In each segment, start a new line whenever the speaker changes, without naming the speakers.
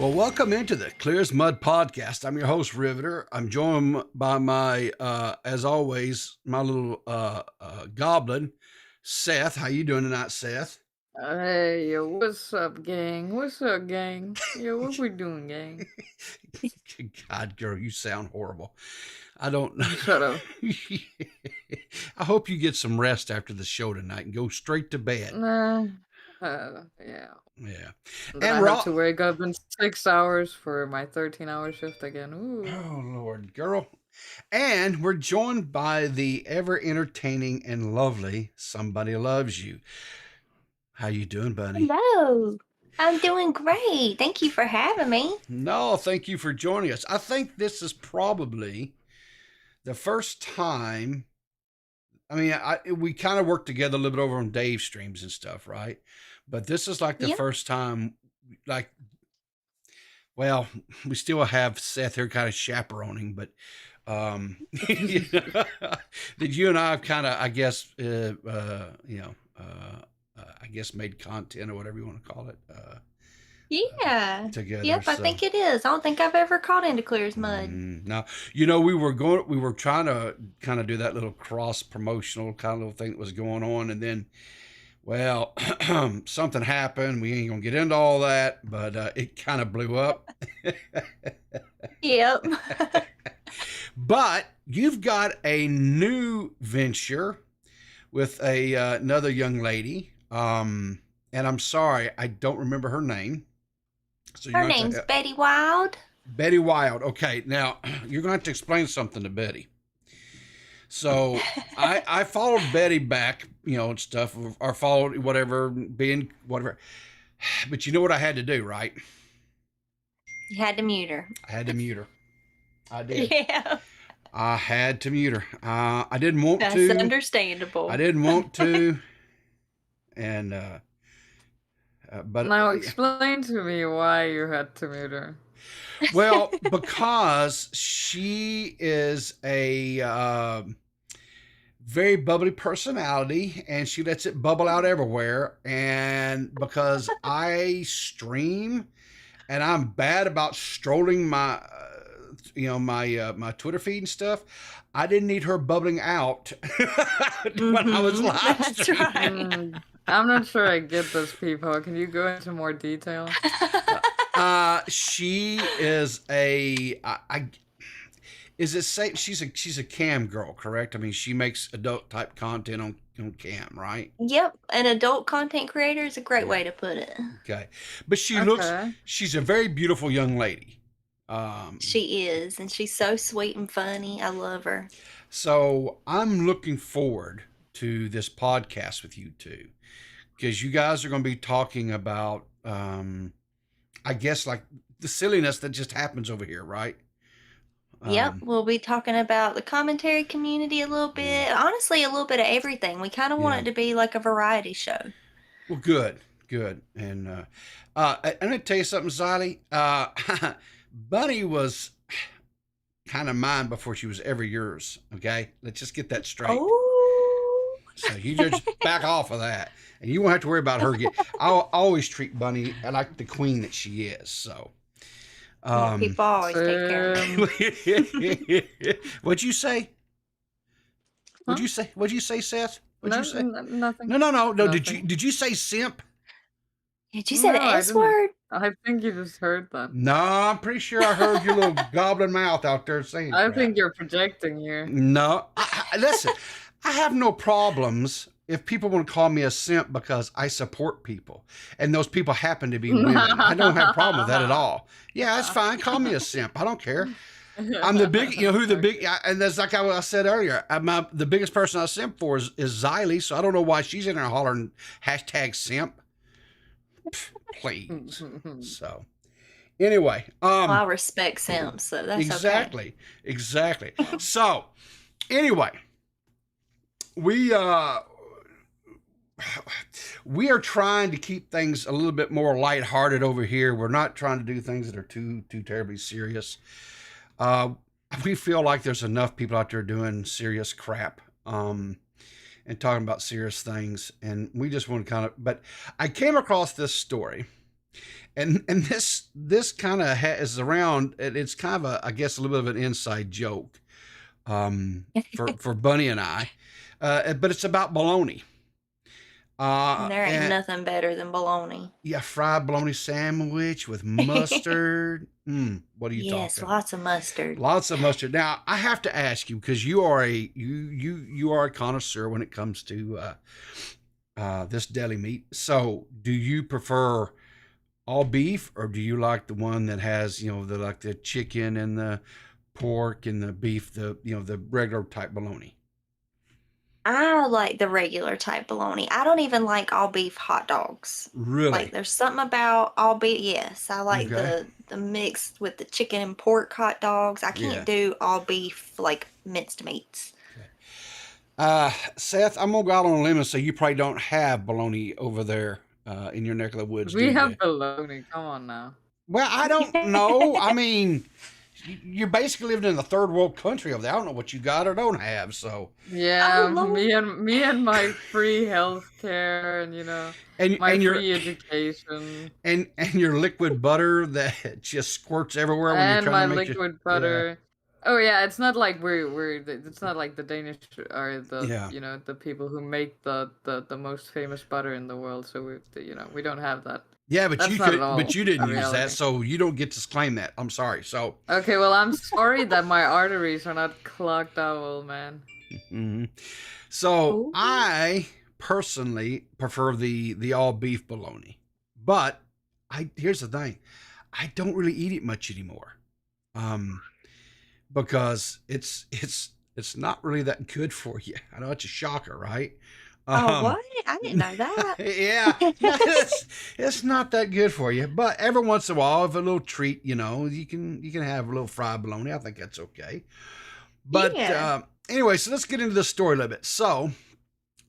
Well, welcome into the Clear as Mud podcast. I'm your host, Riveter. I'm joined by my, as always, my little goblin, Seth. How you doing tonight, Seth?
Hey, yo, what's up, gang? What's up, gang? Yo, what we doing, gang?
God, girl, you sound horrible. I don't know.
Shut up.
I hope you get some rest after the show tonight and go straight to bed.
Nah, yeah.
Yeah.
Then I have to wake up in 6 hours for my 13-hour shift again. Ooh.
Oh, Lord, girl. And we're joined by the ever entertaining and lovely Somebody Loves You. How you doing, Bunny?
Hello. I'm doing great. Thank you for having me.
No, thank you for joining us. I think this is probably the first time. I mean, we kind of worked together a little bit over on Dave's streams and stuff, right? But this is like the first time, like, well, we still have Seth here kind of chaperoning, but that you and I have kind of, I guess, I guess made content or whatever you want to call it.
Yeah.
Together.
Yep, I think it is. I don't think I've ever caught into Clear as Mud.
Now, we were trying to kind of do that little cross promotional kind of little thing that was going on. And then, well, something happened. We ain't going to get into all that, but it kind of blew up.
Yep.
But you've got a new venture with another young lady. And I'm sorry, I don't remember her name. So
her name's Betty Wild.
Betty Wild. Okay, now you're going to have to explain something to Betty. So I followed Betty back, and stuff, or followed whatever. But you know what I had to do, right?
You had to mute her.
I had to mute her. I did.
Yeah.
I had to mute her. I didn't want to.
That's understandable.
I didn't want to. And but
now explain to me why you had to mute her.
Well, because she is a very bubbly personality, and she lets it bubble out everywhere. And because I stream, and I'm bad about strolling my, my Twitter feed and stuff, I didn't need her bubbling out when I was live streaming.
Right.
I'm not sure I get this, people. Can you go into more detail?
She is she's a cam girl, correct? I mean, she makes adult type content on cam, right?
Yep, an adult content creator is a great way to put it.
Okay, but she's a very beautiful young lady.
She is, and she's so sweet and funny. I love her.
So I'm looking forward to this podcast with you two, because you guys are going to be talking about, I guess, like the silliness that just happens over here, right?
Yep, we'll be talking about the commentary community a little bit. Honestly, a little bit of everything. We kind of want it to be like a variety show.
Well, good. And I'm going to tell you something, Ziley. Bunny was kind of mine before she was ever yours, okay? Let's just get that straight.
Oh.
So you just back off of that. And you won't have to worry about her again. I'll always treat Bunny like the queen that she is. So
people always take care of me.
What'd you say? What'd you say, Seth? What'd you say?
Nothing.
No.
Nothing.
Did you say simp?
Did you say the S word?
I think you just heard that.
No, I'm pretty sure I heard your little goblin mouth out there saying
I think you're projecting here.
No. Listen, I have no problems if people want to call me a simp because I support people and those people happen to be women. I don't have a problem with that at all. Yeah, that's fine. Call me a simp. I don't care. I'm the big, and that's like I said earlier, the biggest person I simp for is Ziley, so I don't know why she's in there hollering #simp. Please. So anyway,
well, I respect simps, so that's
exactly. So anyway, we are trying to keep things a little bit more lighthearted over here. We're not trying to do things that are too terribly serious. We feel like there's enough people out there doing serious crap. And talking about serious things, and we just want to but I came across this story, and this this kind of is around. It's kind of I guess, a little bit of an inside joke for Bunny and I, but it's about bologna.
And there ain't
And
nothing better than bologna.
yeah, fried bologna sandwich with mustard. What are you
Yes,
talking?
lots of mustard.
Lots of mustard. Now I have to ask you, because you are a connoisseur when it comes to this deli meat. So, do you prefer all beef, or do you like the one that has, the chicken and the pork and the beef, the regular type bologna?
I like the regular type bologna. I don't even like all beef hot dogs.
Really?
Like there's something about all beef. Yes, I like
Okay.
the mix with the chicken and pork hot dogs. I
Yeah.
can't do all beef like minced meats.
Seth, I'm gonna go out on a limb and say you probably don't have bologna over there in your neck of the woods, do
We
you?
have bologna. Come on now.
Well, I don't know. I mean, you're basically living in a third world country over there. I don't know what you got or don't have. So,
Yeah,
Lord.
me and my free healthcare and my
and your
free education
and your liquid butter that just squirts everywhere when you're
and my
trying to make
liquid butter. Oh yeah, it's not like it's not like the Danish or the
Yeah.
the people who make the most famous butter in the world. So we don't have that.
Yeah, but
That's
you
not
could,
at all
but you didn't
a
use that,
reality.
so you don't get to claim that. I'm sorry. So,
Okay, well I'm sorry that my arteries are not clogged up, old man.
mhm. So
Ooh.
I personally prefer the all beef bologna, but here's the thing, I don't really eat it much anymore, because it's not really that good for you. I know it's a shocker, right?
Oh, what? I didn't know that.
Yeah, it's not that good for you. But every once in a while, if a little treat, you can have a little fried bologna. I think that's okay. But
Yeah.
anyway, so let's get into the story a little bit. So,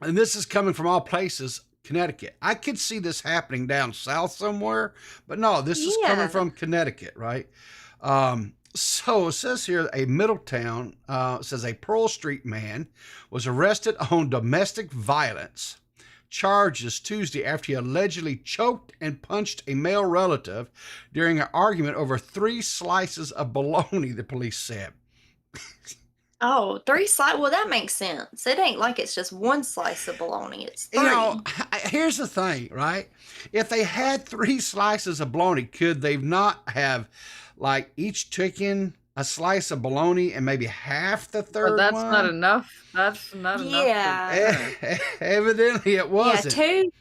and this is coming from all places, Connecticut. I could see this happening down south somewhere, but no, this is coming
Yeah.
from Connecticut, right? So it says here, a Middletown, says a Pearl Street man was arrested on domestic violence charges Tuesday after he allegedly choked and punched a male relative during an argument over 3 slices of bologna, the police said.
Oh, 3 slices. Well, that makes sense. It ain't like it's just 1 slice of bologna. It's 3.
Here's the thing, right? If they had 3 slices of bologna, could they not have, like, each taken a slice of bologna and maybe half the
But
third
that's
one?
not enough. That's not enough.
Yeah.
Evidently it
Yeah,
wasn't.
2.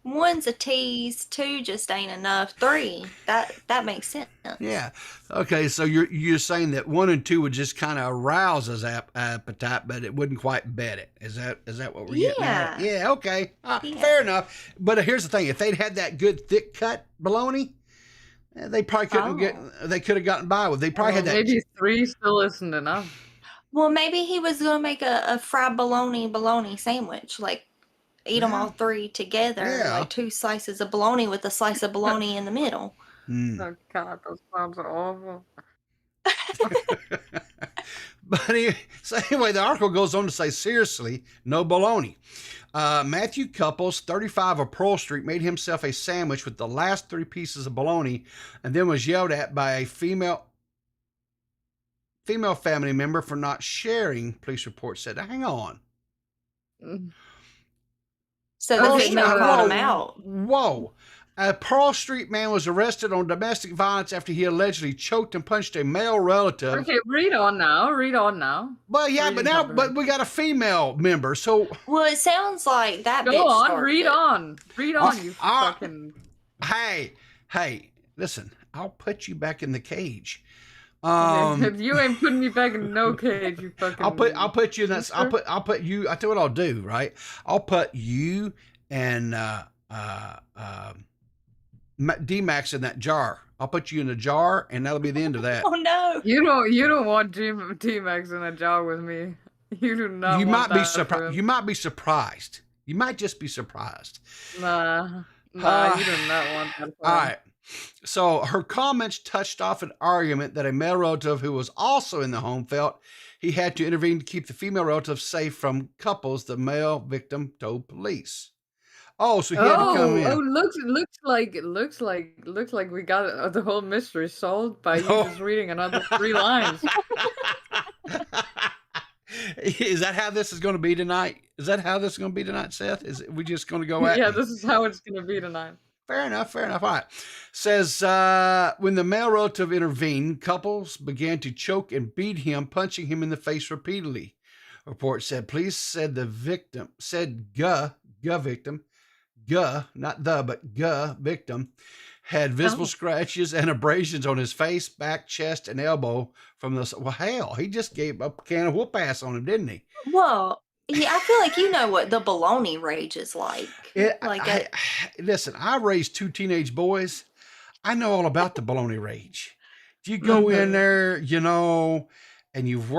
1's a tease. 2 just ain't enough. 3. That makes sense.
Yeah. Okay, so you're saying that 1 and 2 would just kind of arouse his appetite, but it wouldn't quite bet it. Is that what we're getting at?
Yeah.
Yeah. Okay.
Yeah.
Fair enough. But here's the thing: if they'd had that good thick cut bologna, they probably couldn't
Oh.
They could have gotten by with. They probably
Well,
had that.
maybe 3 still isn't enough.
Well, maybe he was gonna make a fried bologna sandwich. Like, eat them all 3 together.
Yeah.
Like 2 slices of bologna with a slice of bologna in the middle.
Oh God, that sounds awful.
So anyway, the article goes on to say, seriously, no bologna. Matthew Couples, 35 of Pearl Street, made himself a sandwich with the last 3 pieces of bologna and then was yelled at by a female family member for not sharing, police report said. Now, hang on.
So
Oh,
the female
no.
brought him out.
Whoa. A Pearl Street man was arrested on domestic violence after he allegedly choked and punched a male relative.
Okay, read on now. Read on now.
Well, yeah,
Read
but
and
now,
comprehend.
we got a female member, so
Well, it sounds like that
Go
bitch
on.
started
Read
it.
on. Read on. You
Ah.
fucking.
hey, listen, I'll put you back in the cage.
You ain't putting me back in no cage. You fucking.
I'll put you in that. I'll put you. I tell you what I'll do, right? I'll put you and DMax in that jar. I'll put you in a jar, and that'll be the end of that.
Oh no!
You don't want DMax in a jar with me. You do not.
You
want
might be
that for
surprised.
him.
You might be surprised. You might just be surprised.
Nah, you do not want that. For
All
him.
right. So her comments touched off an argument that a male relative who was also in the home felt he had to intervene to keep the female relative safe from Couples, the male victim told police. Oh, so he had to come
Oh,
in.
looks like we got the whole mystery solved by you
Oh.
just reading another 3 lines.
Is that how this is going to be tonight? Is that how this is going to be tonight, Seth? We just going to go at
Yeah,
me?
this is how it's gonna be tonight.
Fair enough. Fair enough. All right. Says when the male relative intervened, couples began to choke and beat him, punching him in the face repeatedly. Report said police said the victim said victim, not the but victim had visible scratches and abrasions on his face, back, chest, and elbow from the. Well, hell, he just gave a can of whoop ass on him, didn't he?
Well, yeah, I feel like you know what the baloney rage is like.
Listen, I raised 2 teenage boys. I know all about the baloney rage. You go in there, and you've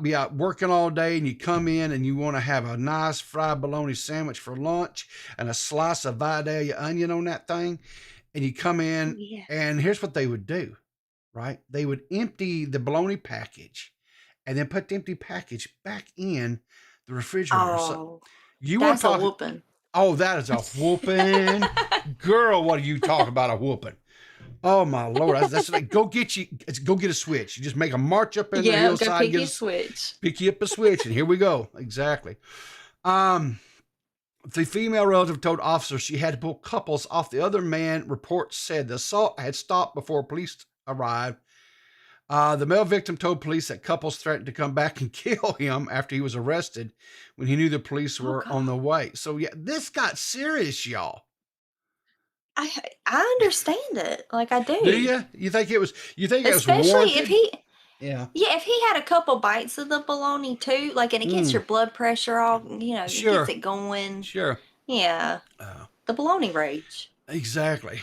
be out working all day, and you come in and you want to have a nice fried bologna sandwich for lunch and a slice of Vidalia onion on that thing. And you come in, and here's what they would do, right? They would empty the bologna package and then put the empty package back in the refrigerator.
Oh, that's a whooping.
Oh, that is a whooping. Girl, what are you talking about, a whooping? Oh, my Lord. That's like, go get a switch. You just make a march up in the hillside.
Go pick you a switch.
Pick you up a switch, and here we go. Exactly. The female relative told officers she had to pull couples off the other man. Reports said the assault had stopped before police arrived. The male victim told police that couples threatened to come back and kill him after he was arrested when he knew the police were on the way. So, yeah, this got serious, y'all.
I understand it. Like, I do.
Do you? You think it was warranted?
Especially if he...
Yeah.
Yeah, if he had a couple bites of the bologna too, like, and it gets your blood pressure all, it gets it going.
Sure.
Yeah. The bologna rage.
Exactly.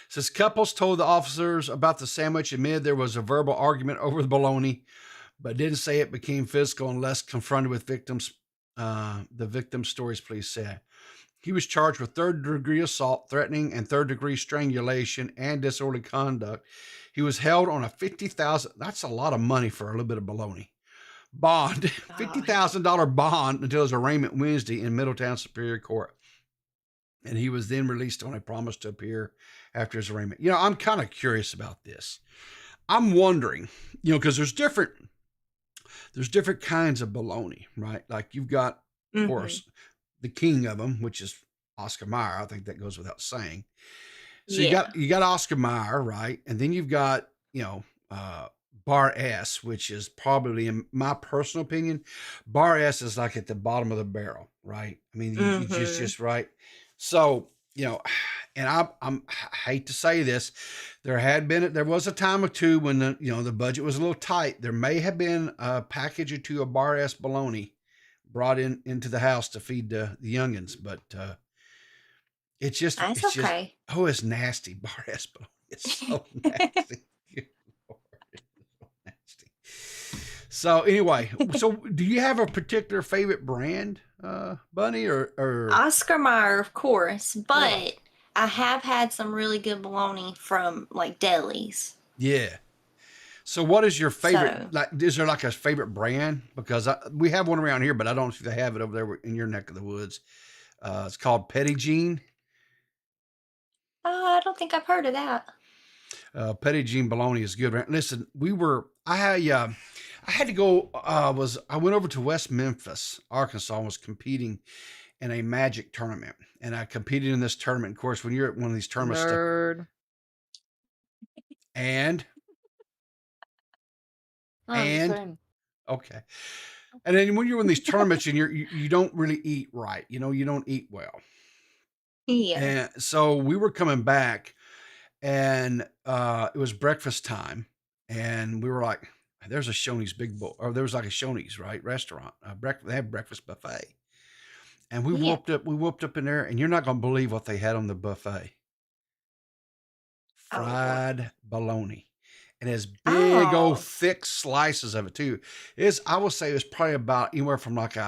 Says couples told the officers about the sandwich, admitted there was a verbal argument over the bologna, but didn't say it became physical unless confronted with victims. The victim's stories, police said. He was charged with 3rd-degree assault, threatening, and 3rd-degree strangulation and disorderly conduct. He was held on a $50,000. That's a lot of money for a little bit of bologna. Bond, $50,000 bond until his arraignment Wednesday in Middletown Superior Court. And he was then released on a promise to appear after his arraignment. I'm kind of curious about this. I'm wondering, because there's different kinds of bologna, right? Like you've got, of course, the king of them, which is Oscar Mayer. I think that goes without saying. So you got Oscar Mayer, right? And then you've got, Bar S, which is probably, in my personal opinion, Bar S is like at the bottom of the barrel, right? I mean, you just right. So, and I hate to say this, there was a time or two when the budget was a little tight. There may have been a package or two of Bar S bologna brought into the house to feed the youngins, but it's just okay. It's nasty. Bar S bologna. It's so nasty. So anyway, do you have a particular favorite brand, Bunny, or
Oscar Mayer, of course, but I have had some really good bologna from like delis.
Yeah. So what is your favorite? Is there like a favorite brand? Because we have one around here, but I don't know if they have it over there in your neck of the woods. It's called Petit Jean.
I don't think I've heard of that.
Petit Jean bologna is good. Listen, I had to go. I went over to West Memphis, Arkansas, and was competing in a magic tournament, and I competed in this tournament. Of course, when you're at one of these tournaments,
Nerd.
And okay, and then when you're in these tournaments and you don't really eat right, you don't eat well.
Yeah.
And so we were coming back, and it was breakfast time, and we were like, there's a Shoney's Big Bowl, or there was like a Shoney's, right, restaurant. They have breakfast buffet. And we whooped up in there, and you're not going to believe what they had on the buffet. Fried bologna. And as big old thick slices of it too. I will say it was probably about anywhere from like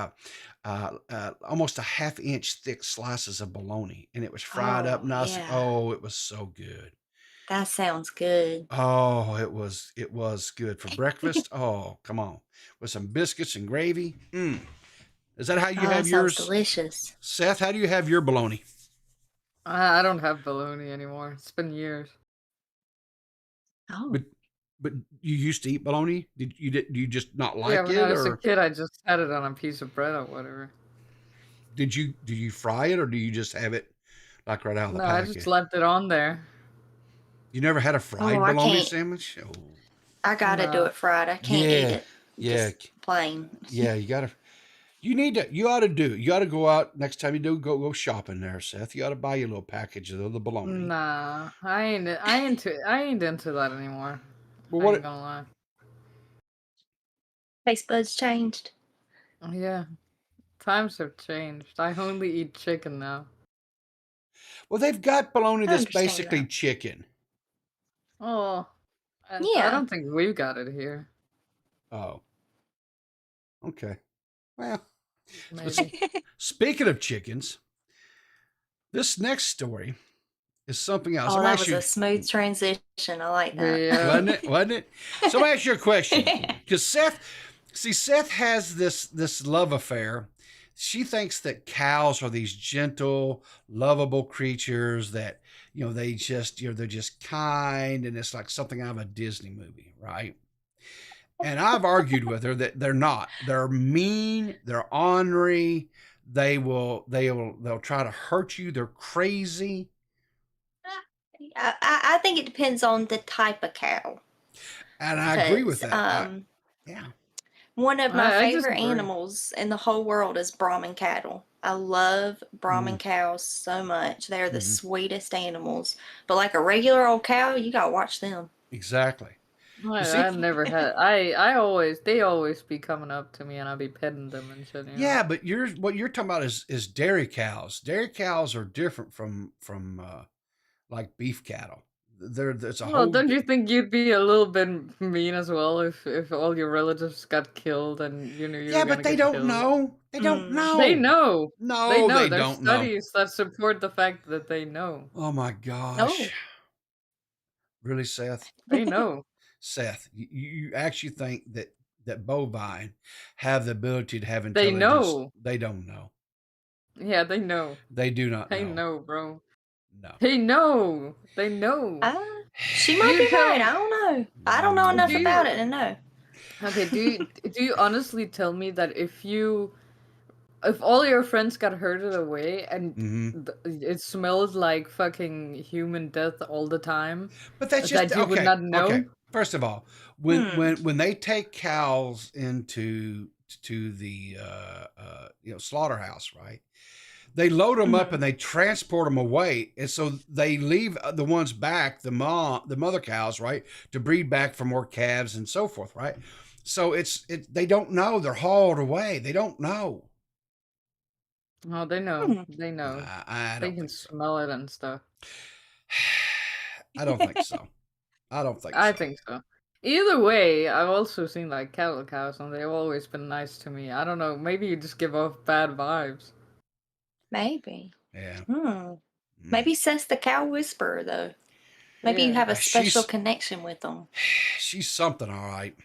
almost a half-inch thick slices of bologna. And it was fried up nice. Yeah. Oh, it was so good.
That sounds good.
Oh, it was good for breakfast. Oh, come on. With some biscuits and gravy. Is that how you
Oh, that
have
sounds
yours?
delicious.
Seth, how do you have your bologna?
I don't have bologna anymore. It's been years.
Oh,
But but you used to eat bologna? Do you just not
Yeah,
like
when I
it,
was a
or
kid, I just had it on a piece of bread or whatever.
do you fry it, or do you just have it like right out of the
No, I just
packet?
left it on there.
You never had a
oh,
fried
I
bologna
can't.
sandwich? Oh,
I gotta do
No.
it fried. I can't eat
yeah,
it
yeah,
just plain.
yeah. You gotta. You need to. You ought to do. You ought to go out next time you do go shopping there, Seth. You ought to buy you a little package of the bologna.
Nah, I ain't into that anymore.
But
I ain't
what?
gonna lie.
Taste buds changed.
Yeah, times have changed. I only eat chicken now.
Well, they've got bologna
I
that's
understand
basically
that.
chicken.
Oh, I
Yeah.
don't think we've got it here.
Oh, okay. Well, but
Maybe.
speaking of chickens, this next story is something else.
Oh,
I'm gonna
that
ask
was a
you,
smooth transition. I like that.
Yeah.
wasn't it? Wasn't it? So I'm gonna ask you a question because Seth has this love affair. She thinks that cows are these gentle, lovable creatures that they just they're just kind, and it's like something out of a Disney movie, right? And I've argued with her that they're not. They're mean. They're ornery. They'll try to hurt you. They're crazy.
I think it depends on the type of cow.
And I agree with
Because
that. Yeah.
one of my
I
favorite
disagree.
animals in the whole world is Brahman cattle. I love Brahman
Mm.
cows so much. They're the
Mhm.
sweetest animals. But like a regular old cow, you gotta watch them.
Exactly. You see,
I've never had. They always be coming up to me and I'll be petting them and shit.
yeah, but what you're talking about is dairy cows. Dairy cows are different from like beef cattle. There's a
Well,
whole
don't you think you'd be a little bit mean as well if all your relatives got killed and you knew you
yeah,
were
but
gonna
they
get
don't
killed?
know. They don't
Mm.
They
know.
know. They
No,
know.
they
There's
don't know.
studies that support the fact that they know.
Oh my gosh.
Oh.
Really, Seth?
They know.
Seth, you actually think that bovine have the ability to have
They
intelligence?
know.
They don't know.
Yeah, they know.
They do not
They
know.
know, bro.
No.
They know. They know.
She
Do
might
you
be
tell
right. I don't know. I don't know enough
do
about
you
it to know.
okay, do you honestly tell me that if all your friends got herded away and
Mm-hmm.
it smells like fucking human death all the time,
But that's just
that you would
okay.
not know?
Okay. First of all,
Hmm.
when they take cows into the slaughterhouse, right? They load them up
Mhm.
and they transport them away, and so they leave the ones back, the mother cows, right, to breed back for more calves and so forth, right? So they don't know. They're hauled away. They don't know.
Oh, they know.
Hmm.
They know.
I
They
don't
can
think so.
smell it and stuff.
I don't think so. I don't think
I
so.
think so. Either way, I've also seen like cattle cows and they've always been nice to me. I don't know, maybe you just give off bad vibes.
Maybe.
Yeah.
Hmm.
Mm.
Maybe Seth's the cow whisperer, though. Maybe you
Yeah.
have a special
She's
connection with them.
she's something, all right.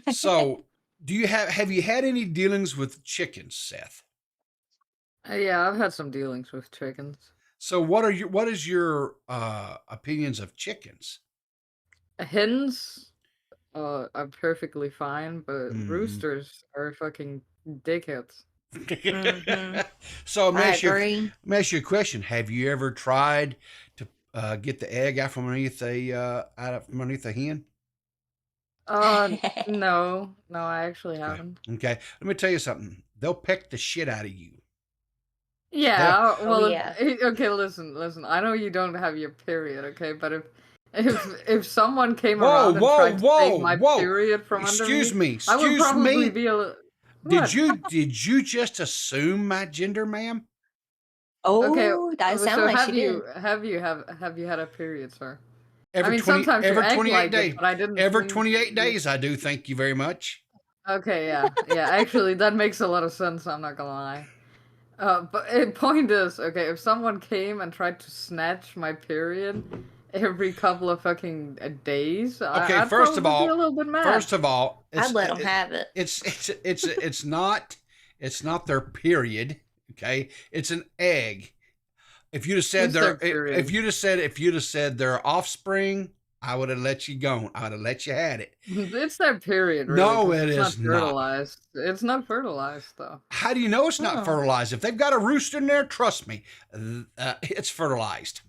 So, do you have you had any dealings with chickens, Seth?
Yeah, I've had some dealings with chickens.
So, what is your opinions of chickens?
Hens are perfectly fine, but
Mm-hmm.
roosters are fucking dickheads.
Hmm.
So,
I agree.
let me ask you a question. Have you ever tried to get the egg out from underneath from underneath a hen?
No, I actually
Okay.
haven't.
Okay. Let me tell you something. They'll peck the shit out of you. They'll,
Yeah,
Oh,
well,
yeah.
okay, listen. I know you don't have your period, okay, but if someone came
whoa,
around and
whoa,
tried to take
whoa,
my
whoa!
period from under
Excuse
me,
me,
I would
excuse
probably
me.
be a little.
Did
What?
you just assume my gender, ma'am?
Okay,
Oh, that sounds
so
like she did.
have you had a period, sir? I mean, sometimes you
Every
act
28
like it,
days.
but I didn't
Every
think
28
you.
days I do. Thank you very much.
Okay, yeah. Actually, that makes a lot of sense. I'm not gonna lie. But point is, okay, if someone came and tried to snatch my period every couple of fucking days,
Okay,
I'd probably be a little bit mad.
first of all,
I'd let them have it.
it's not It's not their period. Okay, it's an egg. If you'd have said
It's their
their,
period.
if you'd have said their offspring, I would have let you go. I would have let you had it.
It's their period, really.
No,
'cause
it
it's
is
not
not.
fertilized. It's not fertilized, though.
How do you know it's not
Oh.
fertilized? If they've got a rooster in there, trust me, it's fertilized.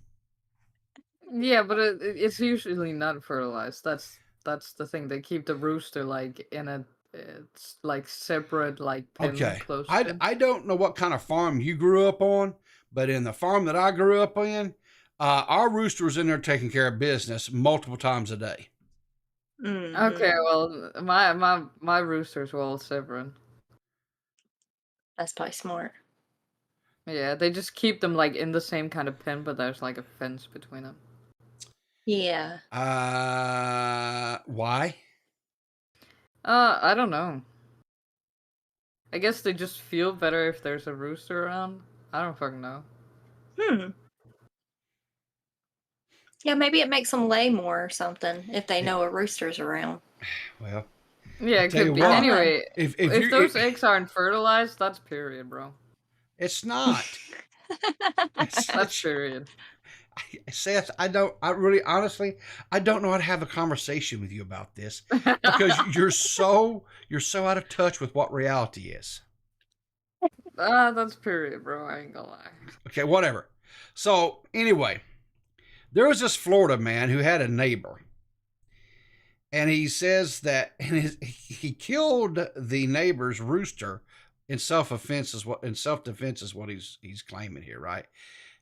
Yeah, but it's usually not fertilized. That's the thing. They keep the rooster like in a it's like separate like pen
Okay,
close
I,
to.
I don't know what kind of farm you grew up on, but in the farm that I grew up in, our rooster was in there taking care of business multiple times a day.
Okay, well, my roosters were all separate.
That's probably smart.
Yeah, they just keep them like in the same kind of pen, but there's like a fence between them.
Yeah.
Why?
I don't know. I guess they just feel better if there's a rooster around. I don't fucking know.
Yeah, maybe it makes them lay more or something if they know a rooster's around.
Well,
Yeah,
I'll
it
tell you
could be.
what,
Anyway,
if
if those eggs aren't fertilized, that's period, bro.
it's not.
That's period.
Seth, I really, honestly, I don't know how to have a conversation with you about this because you're so out of touch with what reality is.
That's period, bro. I ain't gonna lie.
Okay, whatever. So anyway, there was this Florida man who had a neighbor, and he says that he killed the neighbor's rooster in self-defense is what he's claiming here, right?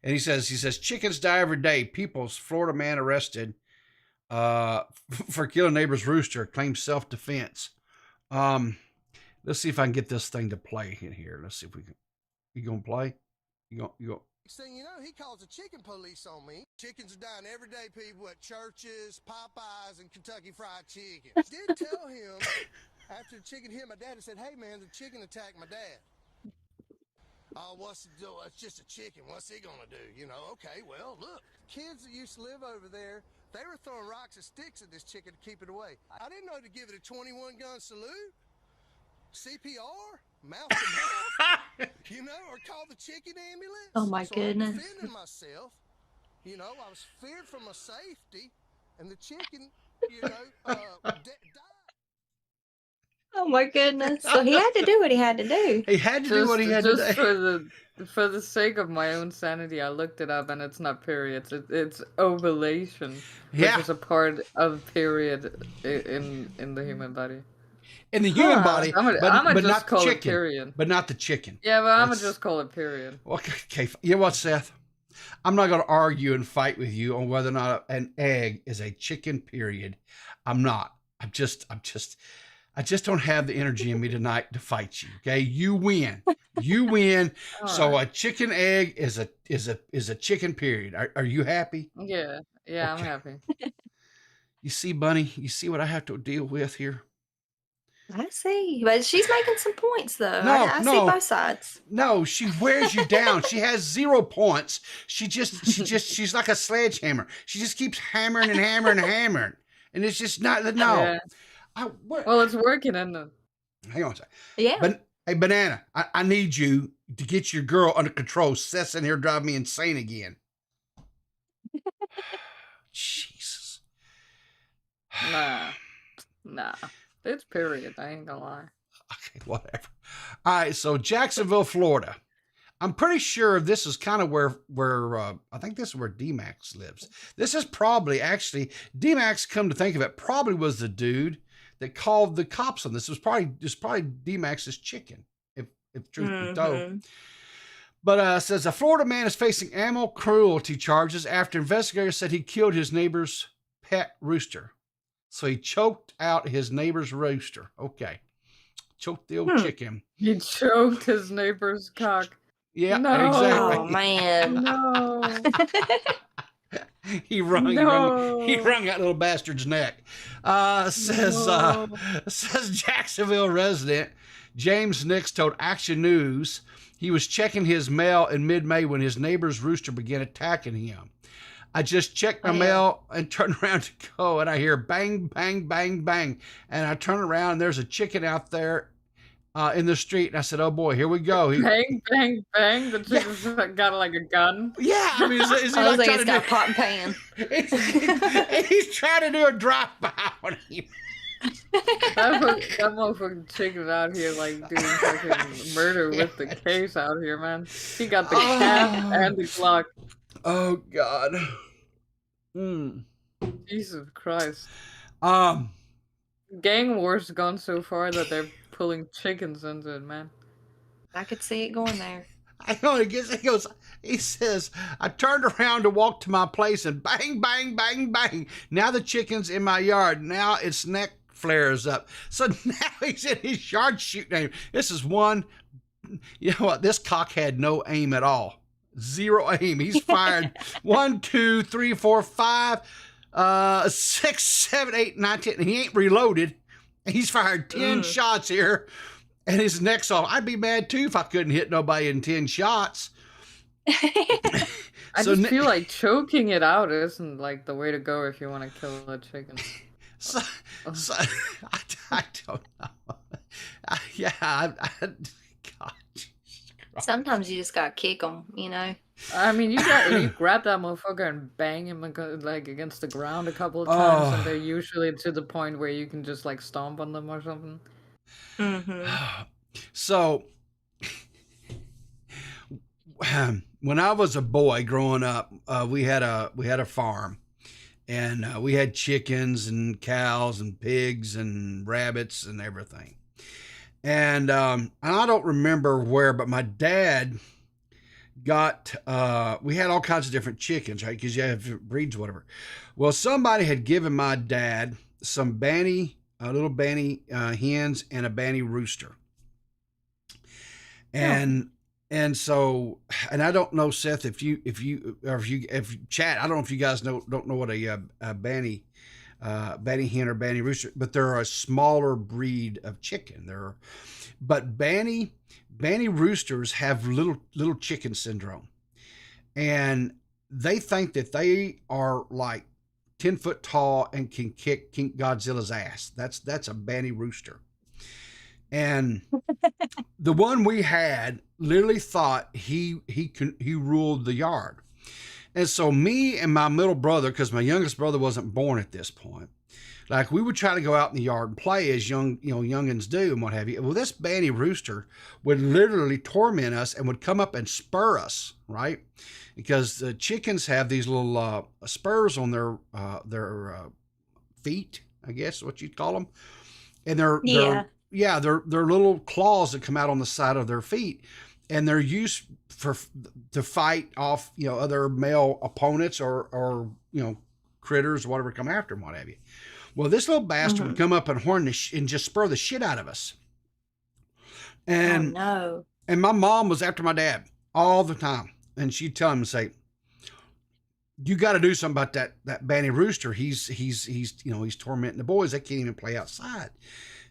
And he says chickens die every day. Florida man arrested for killing neighbor's rooster, claims self-defense. Let's see if I can get this thing to play in here. Let's see if we can. You gonna play? You go.
Next thing you know, he calls the chicken police on me. Chickens are dying every day, people, at churches, Popeyes, and Kentucky Fried Chicken. Did tell him after the chicken hit my dad, he said, "Hey man, the chicken attacked my dad." Oh, it's just a chicken. What's he gonna do? You know, okay, well, look. Kids that used to live over there, they were throwing rocks and sticks at this chicken to keep it away. I didn't know to give it a 21 gun salute, CPR, mouth to mouth, you know, or call the chicken ambulance.
Oh my goodness.
I'm defending myself. You know, I was feared for my safety, and the chicken, you know, died.
Oh my goodness. So he had to do what he had to do.
He had to do what he had to do.
For the sake of my own sanity, I looked it up, and it's not periods. It's ovulation, which is a part of period in the human body.
In the human body,
I'm
but
just
not the
call it
chicken.
period.
But not the chicken.
Yeah, but I'm gonna just call it period.
Okay, you know what, Seth? I'm not going to argue and fight with you on whether or not an egg is a chicken. Period. I'm not. I just don't have the energy in me tonight to fight you. Okay, you win. You win. So a chicken egg is a chicken. Period. Are you happy?
Yeah, okay. I'm happy.
You see, Bunny. You see what I have to deal with here.
I see, but she's making some points though.
No,
I see both sides.
No, she wears you down. She has 0 points. She's like a sledgehammer. She just keeps hammering and hammering and hammering, and it's just not. No.
Yeah. Well, it's working, isn't it?
Hang on a second.
Yeah.
But hey, Banana, I need you to get your girl under control. Seth's in here driving me insane again. Jesus.
Nah. It's period. I ain't gonna lie.
Okay, whatever. All right, so Jacksonville, Florida. I'm pretty sure this is kind of where I think this is where DMax lives. This is probably actually DMax. Come to think of it, probably was the dude that called the cops on this. It was probably DMax's chicken, if truth be told. But says a Florida man is facing animal cruelty charges after investigators said he killed his neighbor's pet rooster. So he choked out his neighbor's rooster. Okay. Choked the old chicken.
He choked his neighbor's cock.
Yeah,
no.
exactly.
Oh, man.
No.
He wrung that little bastard's neck. Says Jacksonville resident James Nix told Action News he was checking his mail in mid-May when his neighbor's rooster began attacking him. I just checked my mail and turned around to go, and I hear bang, bang, bang, bang. And I turn around, and there's a chicken out there, in the street. And I said, "Oh boy, here we go."
Bang, bang, bang. The chicken's got like a gun.
Yeah, I mean, is he
I was
like
like,
trying
it's
to
got
do?
pot and pan.
He's trying to do a drive-by on him.
That motherfucking chicken out here like doing fucking murder with the case out here, man. He got the cat and the clock.
Oh God.
Jesus Christ.
Gang
wars gone so far that they're pulling chickens into it, man.
I could see it going there.
I know. He says, I turned around to walk to my place and bang, bang, bang, bang. Now the chicken's in my yard. Now its neck flares up. So now he's in his yard shooting him. This is one, you know what? This cock had no aim at all. Zero aim. He's fired 1, 2, 3, 4, 5, 6, 7, 8, 9, 10. And he ain't reloaded. He's fired 10 shots here. And his neck's off. I'd be mad too if I couldn't hit nobody in 10 shots.
I just feel like choking it out isn't like the way to go if you want to kill a chicken.
So I don't know. God.
Sometimes you just gotta kick them, you know.
I mean, you grab that motherfucker and bang him like against the ground a couple of times, and they're usually to the point where you can just like stomp on them or something.
So when I was a boy growing up, we had a farm, and we had chickens and cows and pigs and rabbits and everything. And I don't remember where, but my dad got, we had all kinds of different chickens, right? Because you have breeds or whatever. Well, somebody had given my dad some little banny hens and a banny rooster. And so I don't know, Seth, if you chat, I don't know if you guys don't know what a banny hen or banny rooster, but they're a smaller breed of chicken. But banny roosters have little chicken syndrome, and they think that they are like 10 foot tall and can kick Godzilla's ass. That's a banny rooster. And the one we had literally thought he ruled the yard. And so me and my middle brother, because my youngest brother wasn't born at this point, like we would try to go out in the yard and play as youngins do and what have you. Well, this banny rooster would literally torment us and would come up and spur us, right? Because the chickens have these little spurs on their feet, I guess what you'd call them, and they're little claws that come out on the side of their feet, and they're used to fight off other male opponents or critters or whatever come after them, what have you. Well, this little bastard would come up and horn and just spur the shit out of us. And and my mom was after my dad all the time, and she'd tell him and say, "You got to do something about that banny rooster. He's tormenting the boys. They can't even play outside."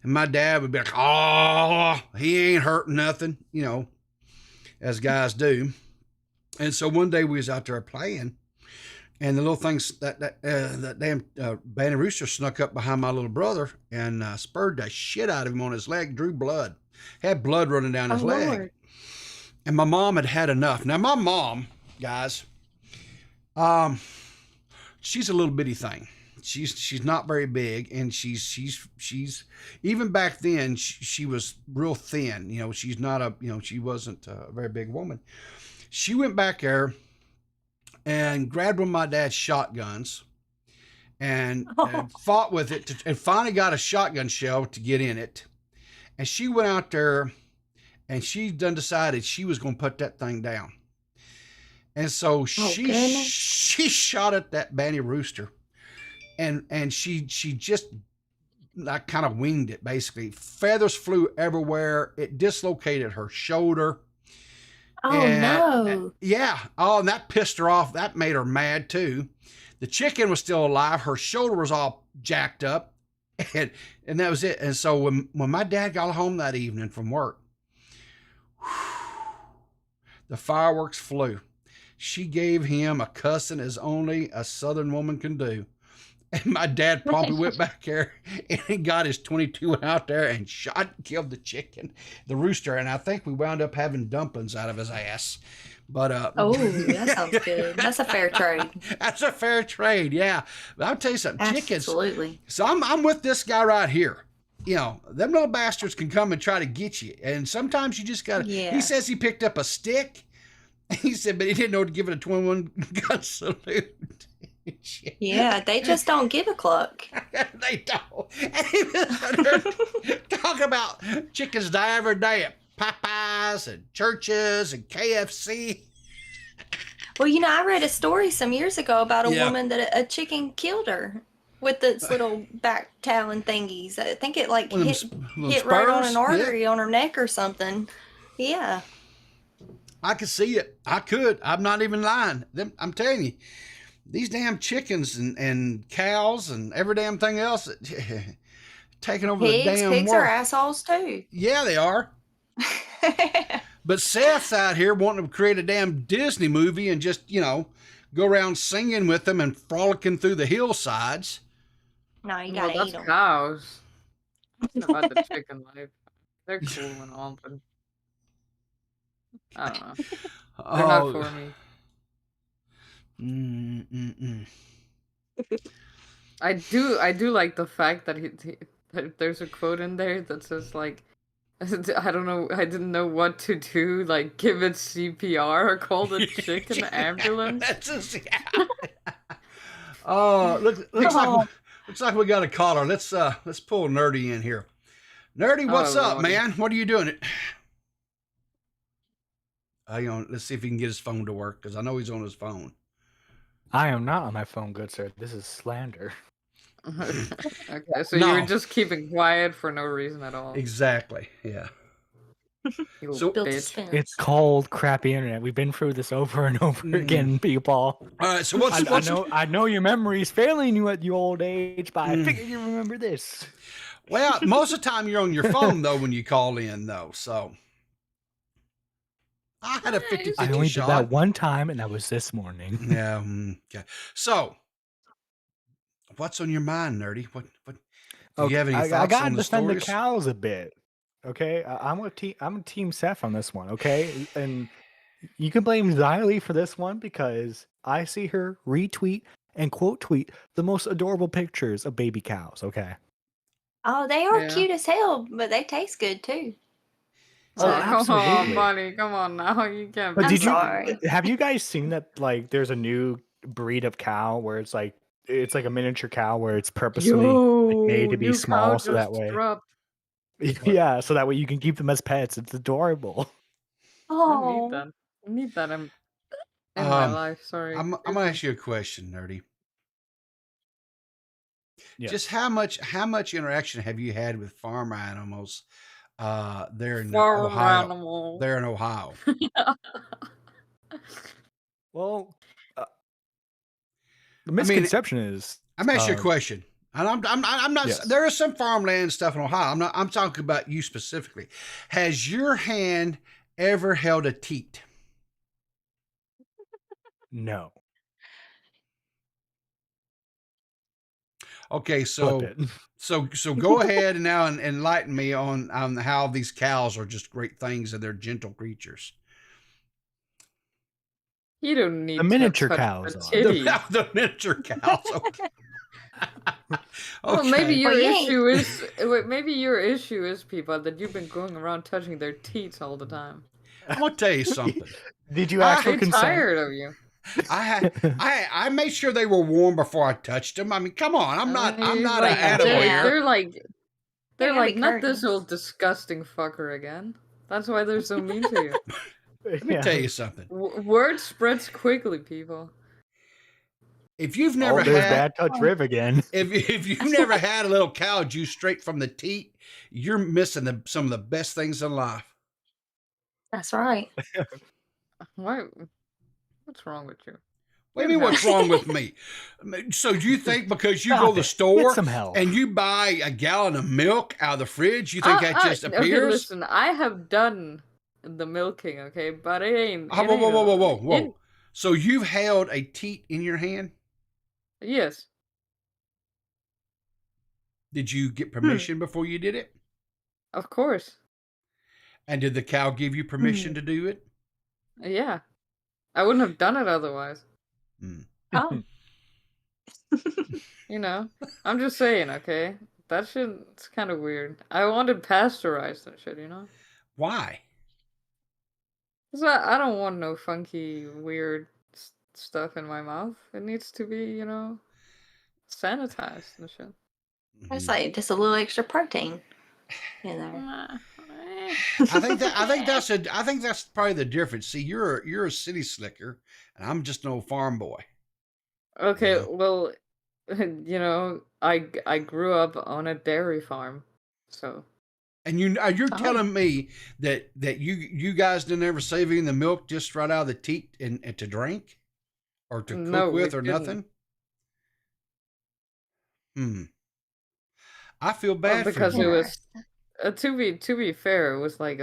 And my dad would be like, "Oh, he ain't hurting nothing," as guys do. And so one day we was out there playing, and the little things that damn banny rooster snuck up behind my little brother and spurred the shit out of him on his leg, drew blood, had blood running down his leg. Lord. And my mom had enough. Now my mom, guys, she's a little bitty thing. She's not very big, and she's even back then she was real thin. She's not she wasn't a very big woman. She went back there and grabbed one of my dad's shotguns and fought with it and finally got a shotgun shell to get in it. And she went out there and she done decided she was going to put that thing down. And so she shot at that banny rooster. And she just like kind of winged it, basically. Feathers flew everywhere. It dislocated her shoulder.
No.
Yeah. Oh, and that pissed her off. That made her mad too. The chicken was still alive. Her shoulder was all jacked up. And that was it. And so when my dad got home that evening from work, the fireworks flew. She gave him a cussing as only a Southern woman can do. And my dad probably went back there and he got his 22 out there and shot and killed the chicken, the rooster. And I think we wound up having dumplings out of his ass. But
Oh, that sounds good. That's a fair trade.
That's a fair trade, yeah. But I'll tell you something, chickens.
Absolutely.
So I'm with this guy right here. You know, them little bastards can come and try to get you. And sometimes you just gotta,
Yeah.
he says he picked up a stick. He said, but he didn't know to give it a 21 gun salute. Shit.
Yeah, they just don't give a cluck.
They don't. And he was talking about chickens die every day at Popeyes and churches and KFC.
Well, you know, I read a story some years ago about a
Yeah.
woman that a chicken killed her with its little back talon thingies. I think it like
One of
hit
them little
hit right on
spurs,
an artery on her neck or something. Yeah.
I could see it. I could. I'm not even lying. I'm telling you, these damn chickens and cows and every damn thing else taking over the damn
Pigs
world.
are assholes too.
Yeah, they are. But Seth's out here wanting to create a damn Disney movie and just, you know, go around singing with them and frolicking through the hillsides.
No, you
Well,
gotta
that's
eat them.
cows. It's about the chicken life. They're cool and all, but I don't know. They're not for me. I do like the fact that that there's a quote in there that says like, I don't know, I didn't know what to do, like give it CPR or call the chicken ambulance.
That's just, yeah. Oh, looks like we got a caller. Let's pull Nerdy in here. Nerdy, what's up,
Lordy.
man? What are you doing? Let's see if he can get his phone to work because I know he's on his phone.
I am not on my phone, good sir. This is slander.
Okay, so
No.
you were just keeping quiet for no reason at all.
Exactly. Yeah.
You
So-
Built a
bitch.
fence.
It's called crappy internet. We've been through this over and over again, people.
All right. So what's
I know your memory's failing you at your old age, but I figured you remember this.
Well, most of the time you're on your phone though when you call in though. So I had a 50-50
I only
shot.
did that one time, and that was this morning.
Yeah. Okay. So what's on your mind, Nerdy? What do you have any
I
thoughts
gotta
on the
defend the
stories?
cows a bit. Okay, I'm a team Seth on this one. Okay, and you can blame Xylee for this one because I see her retweet and quote tweet the most adorable pictures of baby cows. Okay.
Oh, they are
Yeah.
cute as hell, but they taste good too.
Oh,
Come on,
absolutely.
buddy. Come on now. You can't.
But
I'm
be
did you
sorry.
have you guys seen that? Like, there's a new breed of cow where it's like a miniature cow where it's purposely made to be
new
small
cow
so that
just
way.
dropped.
Yeah, so that way you can keep them as pets. It's adorable.
I
Oh,
need that. I need that in my life. Sorry.
I'm gonna ask you a question, Nerdy.
Yes.
Just how much interaction have you had with farm animals there in
Farm
Ohio?
animal.
There in Ohio.
Well, the misconception is
I'm asking you a question. And I'm not.
Yes.
There is some farmland stuff in Ohio. I'm talking about you specifically. Has your hand ever held a teat?
no.
Okay, so
Flip it.
so go ahead and now enlighten me on how these cows are just great things and they're gentle creatures.
You don't need
The
to
miniature
touch
cows
the
are.
titty.
The miniature cows. Okay.
Well, maybe your
Well, you ain't-
issue is maybe your issue is people that you've been going around touching their teats all the time.
I'm gonna tell you something.
Did you
I-
actually
I'm
consent?
tired of you.
I made sure they were warm before I touched them. I mean, come on, I'm not
like,
an
they're,
attaboy here.
they're like
They're
like
heavy
not this
curtains.
old disgusting fucker again. That's why they're so mean to you.
Let me tell you something.
Word spreads quickly, people.
If you've
Oh,
never
there's
had,
bad touch Riv again.
if you've never had a little cow juice straight from the teat, you're missing some of the best things in life.
that's right.
Why? What's wrong with you?
What do you mean? What's wrong with me? So you think because you
Stop
go to the
it.
store
Get some help.
and you buy a gallon of milk out of the fridge, you think that just
Okay,
appears?
listen, I have done the milking, okay, but it ain't.
Oh,
it
whoa, whoa,
ain't
whoa, whoa,
a-
whoa, whoa!
it-
So you've held a teat in your hand?
yes.
Did you get permission before you did it?
Of course.
And did the cow give you permission to do it?
Yeah. I wouldn't have done it otherwise.
Oh.
You know, I'm just saying, okay? That shit's kind of weird. I wanted pasteurized and shit, you know?
Why?
Because I don't want no funky, weird stuff in my mouth. It needs to be, you know, sanitized and shit.
It's like just a little extra protein in there.
I think that's probably the difference. See, you're a city slicker, and I'm just an old farm boy.
Okay,
Yeah.
well, you know, I grew up on a dairy farm, so.
And you're telling me that you guys didn't ever save any of the milk just right out of the teat and to drink, or to cook with, or nothing? I feel bad
because
for you.
it was to be fair, it was like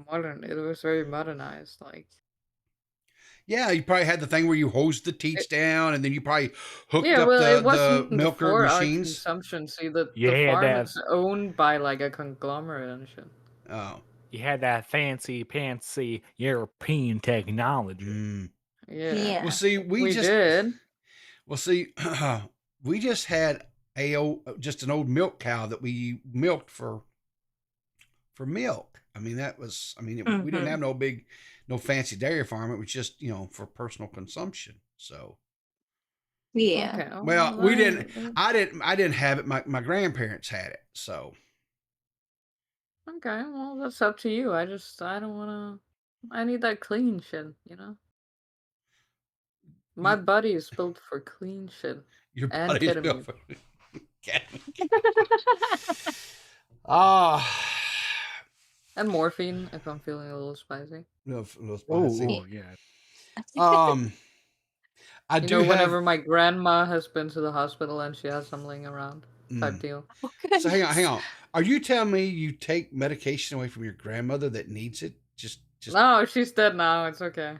modern. It was very modernized, like.
Yeah, you probably had the thing where you hosed the teats down, and then you probably hooked up
it
the
wasn't
milker
for our
machines.
consumption. See, the
Yeah,
farm is owned by like a conglomerate and shit.
Oh,
you had that fancy European technology.
Yeah.
Well, see, we
did.
Well, see, we just had just an old milk cow that we milked for milk. I mean, we didn't have no fancy dairy farm. It was just, you know, for personal consumption. So,
yeah.
Okay.
Well, we didn't. I didn't have it. My grandparents had it. So.
Okay, well, that's up to you. I don't want to. I need that clean shit, you know? My body is built for clean shit.
Your
and
body's
ketamine.
built for
And morphine if I'm feeling a little spicy.
little spicy.
Oh, yeah.
I
You
do
know,
have.
whenever my grandma has been to the hospital and she has some laying around, type deal.
So hang on. Are you telling me you take medication away from your grandmother that needs it? Just.
No, she's dead now. It's okay.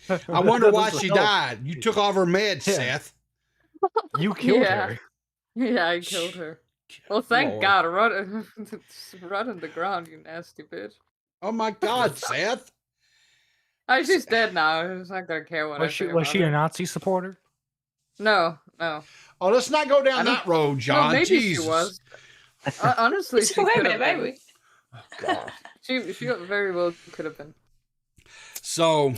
I wonder why she died. You took off her meds, Seth.
You killed her.
Yeah, I killed her. Well, thank God. Run in the ground, you nasty bitch.
Oh my God, Seth.
Oh, she's dead now. She's not gonna care what I say.
Was she a Nazi supporter?
No.
Oh, let's not go down that road, John.
No, maybe
Jesus.
she was. Honestly, she
Wait a
could
minute,
have been.
baby.
Oh, God.
She very well could have been.
So,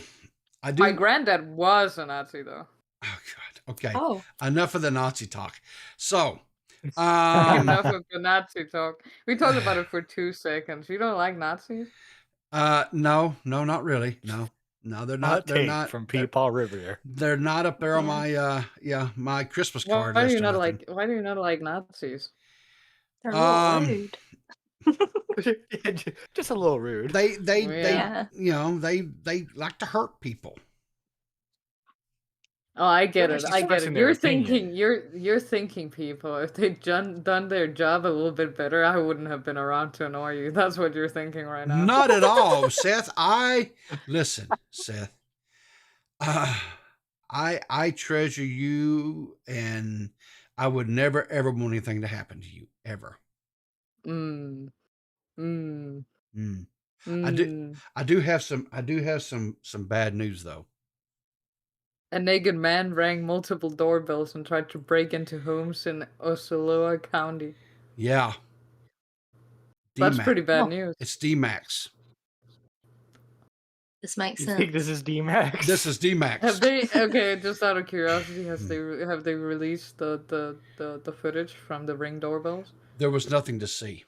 I do.
My granddad was a Nazi, though.
Oh God. Okay.
Oh.
Enough of the Nazi talk. So,
Enough of the Nazi talk. We talked about it for 2 seconds. You don't like Nazis?
no, not really. No, they're not. They're not
from Peepaw River there.
They're not up there on my my Christmas card.
Why do
list
you
or
not
nothing.
Why do you not like Nazis?
They're a little rude.
Just a little rude.
They
Yeah.
you know, they like to hurt people.
Oh, I get
They're
it.
just
I get
expressing
it.
their
You're
opinion.
thinking. You're thinking, people. If they'd done their job a little bit better, I wouldn't have been around to annoy you. That's what you're thinking right now.
Not at all, Seth. Listen, Seth. I treasure you, and I would never ever want anything to happen to you ever. I do have some bad news though.
A naked man rang multiple doorbells and tried to break into homes in Osceola County.
Yeah.
That's
DMax.
pretty bad news.
It's DMax.
This makes
You
sense.
think this is DMax?
This is DMax.
Have they? Okay, just out of curiosity, have they released the footage from the ring doorbells?
There was nothing to see.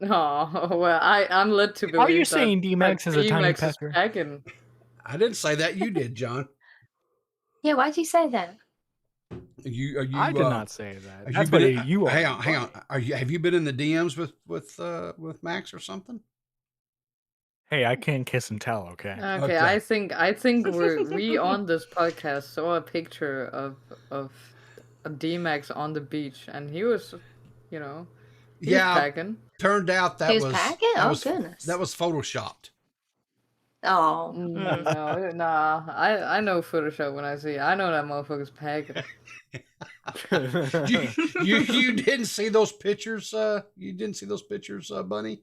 Oh well, I'm led to believe.
Are you
that
saying DMax is a tiny
DMax is
pecker?
packing.
I didn't say that. You did, John.
Yeah, why'd you say that?
Are you?
I did not say that.
Have
That's
you been?
what you are.
Hang on. Have you been in the DMs with Max or something?
Hey, I can kiss and tell. Okay.
Okay, I think we on this podcast saw a picture of a DMax on the beach, and he was, he was packing.
Turned out that
He was packing? Oh, goodness.
That was photoshopped.
Oh,
No, nah. I know Photoshop when I see it. I know that motherfucker's packing.
You didn't see those pictures? You didn't see those pictures, Bunny?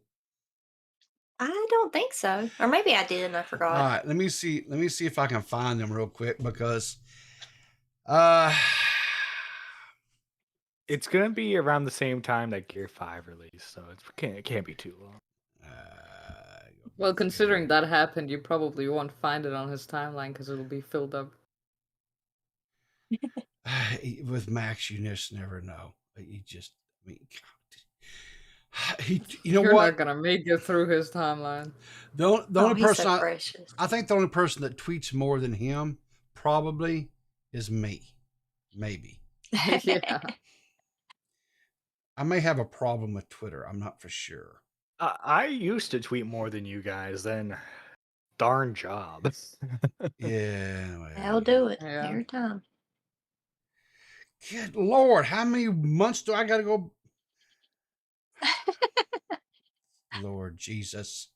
I don't think so. Or maybe I did and I
All
forgot.
right, let me see. Let me see if I can find them real quick because, uh,
It's gonna be around the same time that Gear 5 released, so it can't be too long.
Well, considering that happened, you probably won't find it on his timeline because it'll be filled up.
with Max, you just never know. You just, I mean, you know
You're
what?
not gonna make it through his timeline.
The only
He's
person
so precious.
I think the only person that tweets more than him probably is me. Maybe.
Yeah.
I may have a problem with Twitter. I'm not for sure.
I used to tweet more than you guys, then darn job.
Yeah. Well,
I'll do it
Yeah.
every time.
Good Lord, how many months do I got to go? Lord Jesus.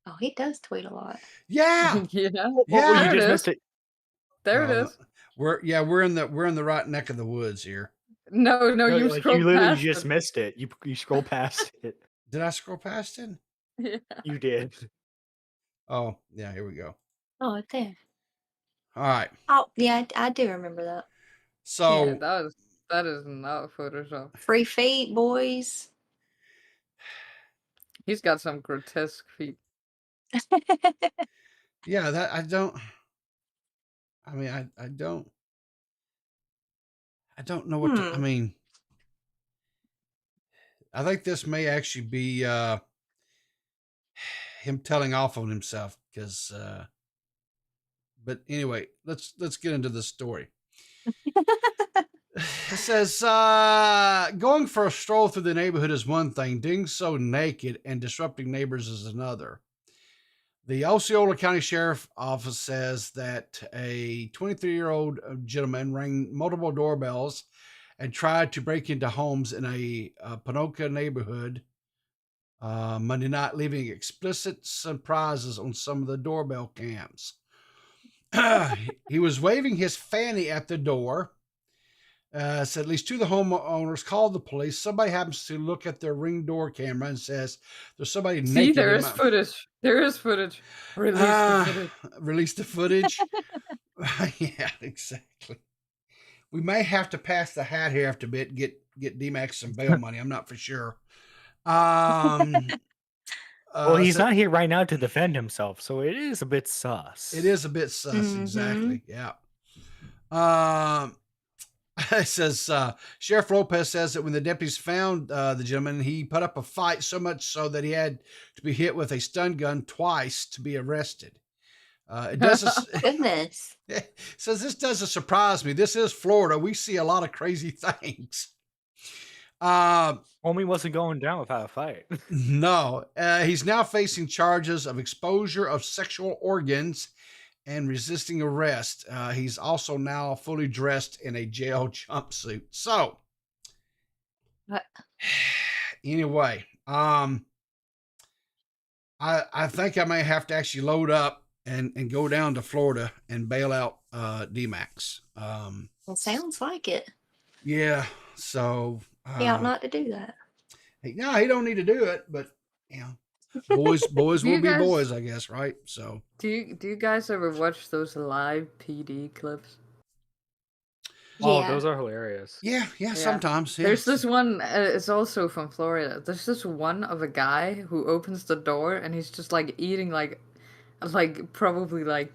Oh, he does tweet a lot.
Yeah.
Yeah.
Oh,
Yeah.
you
There it
just
is.
missed it.
There it is.
We're in the right neck of the woods here.
No,
No,
you
like
scrolled
you literally
past
just
it.
missed it. You scroll past it.
Did I scroll past it?
Yeah.
You did.
Oh, yeah, here we go.
Oh, it's there.
All right.
Oh, yeah, I do remember that.
So
Yeah, that is not Photoshop.
Free feet, boys.
He's got some grotesque feet.
yeah, that I don't I mean I don't know what to I mean I think this may actually be him telling off on himself because but anyway, let's get into the story. It says going for a stroll through the neighborhood is one thing, doing so naked and disrupting neighbors is another. The Osceola County Sheriff Office says that a 23-year-old gentleman rang multiple doorbells and tried to break into homes in a Panoka neighborhood Monday night, leaving explicit surprises on some of the doorbell cams. He was waving his fanny at the door. Said at least two of the homeowners called the police. Somebody happens to look at their Ring door camera and says there's somebody naked.
See, there is footage. There is footage. Release the footage.
Release the footage. Yeah, exactly. We may have to pass the hat here after a bit, get DMax some bail money. I'm not for sure.
Well, he's not here right now to defend himself, so it is a bit sus.
It is a bit sus, exactly. Yeah. It says Sheriff Lopez says that when the deputies found the gentleman, he put up a fight so much so that he had to be hit with a stun gun twice to be arrested. It does.
Goodness.
It says this doesn't surprise me. This is Florida. We see a lot of crazy things.
Homie wasn't going down without a fight.
No, he's now facing charges of exposure of sexual organs and resisting arrest. He's also now fully dressed in a jail jumpsuit. So, anyway, I think I may have to actually load up and go down to Florida and bail out DMax.
It sounds like it.
Yeah. So
He ought not to do that.
No, he don't need to do it, but you know, boys will be boys, I guess, right? So
do you guys ever watch those live PD clips?
Oh, those are hilarious.
Yeah, sometimes. Yes.
There's this one, it's also from Florida. There's this one of a guy who opens the door and he's just like eating like probably like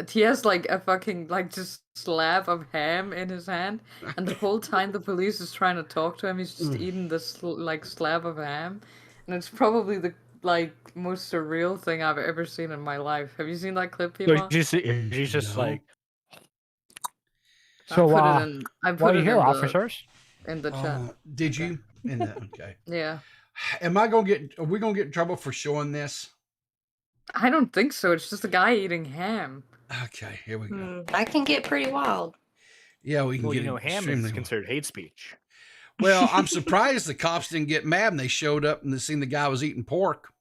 he has like a fucking like just slab of ham in his hand, and the whole time the police is trying to talk to him, he's just eating this like slab of ham, and it's probably the like most surreal thing I've ever seen in my life. Have you seen that clip, people?
He's just
No.
like.
So I put it
here, officers?
In the chat.
Did you? In that? Okay.
Yeah.
Are we gonna get in trouble for showing this?
I don't think so. It's just a guy eating ham.
Okay, here we go.
That can get pretty wild.
Yeah, we can get
ham is considered hate speech.
Well, I'm surprised the cops didn't get mad when they showed up and they seen the guy was eating pork.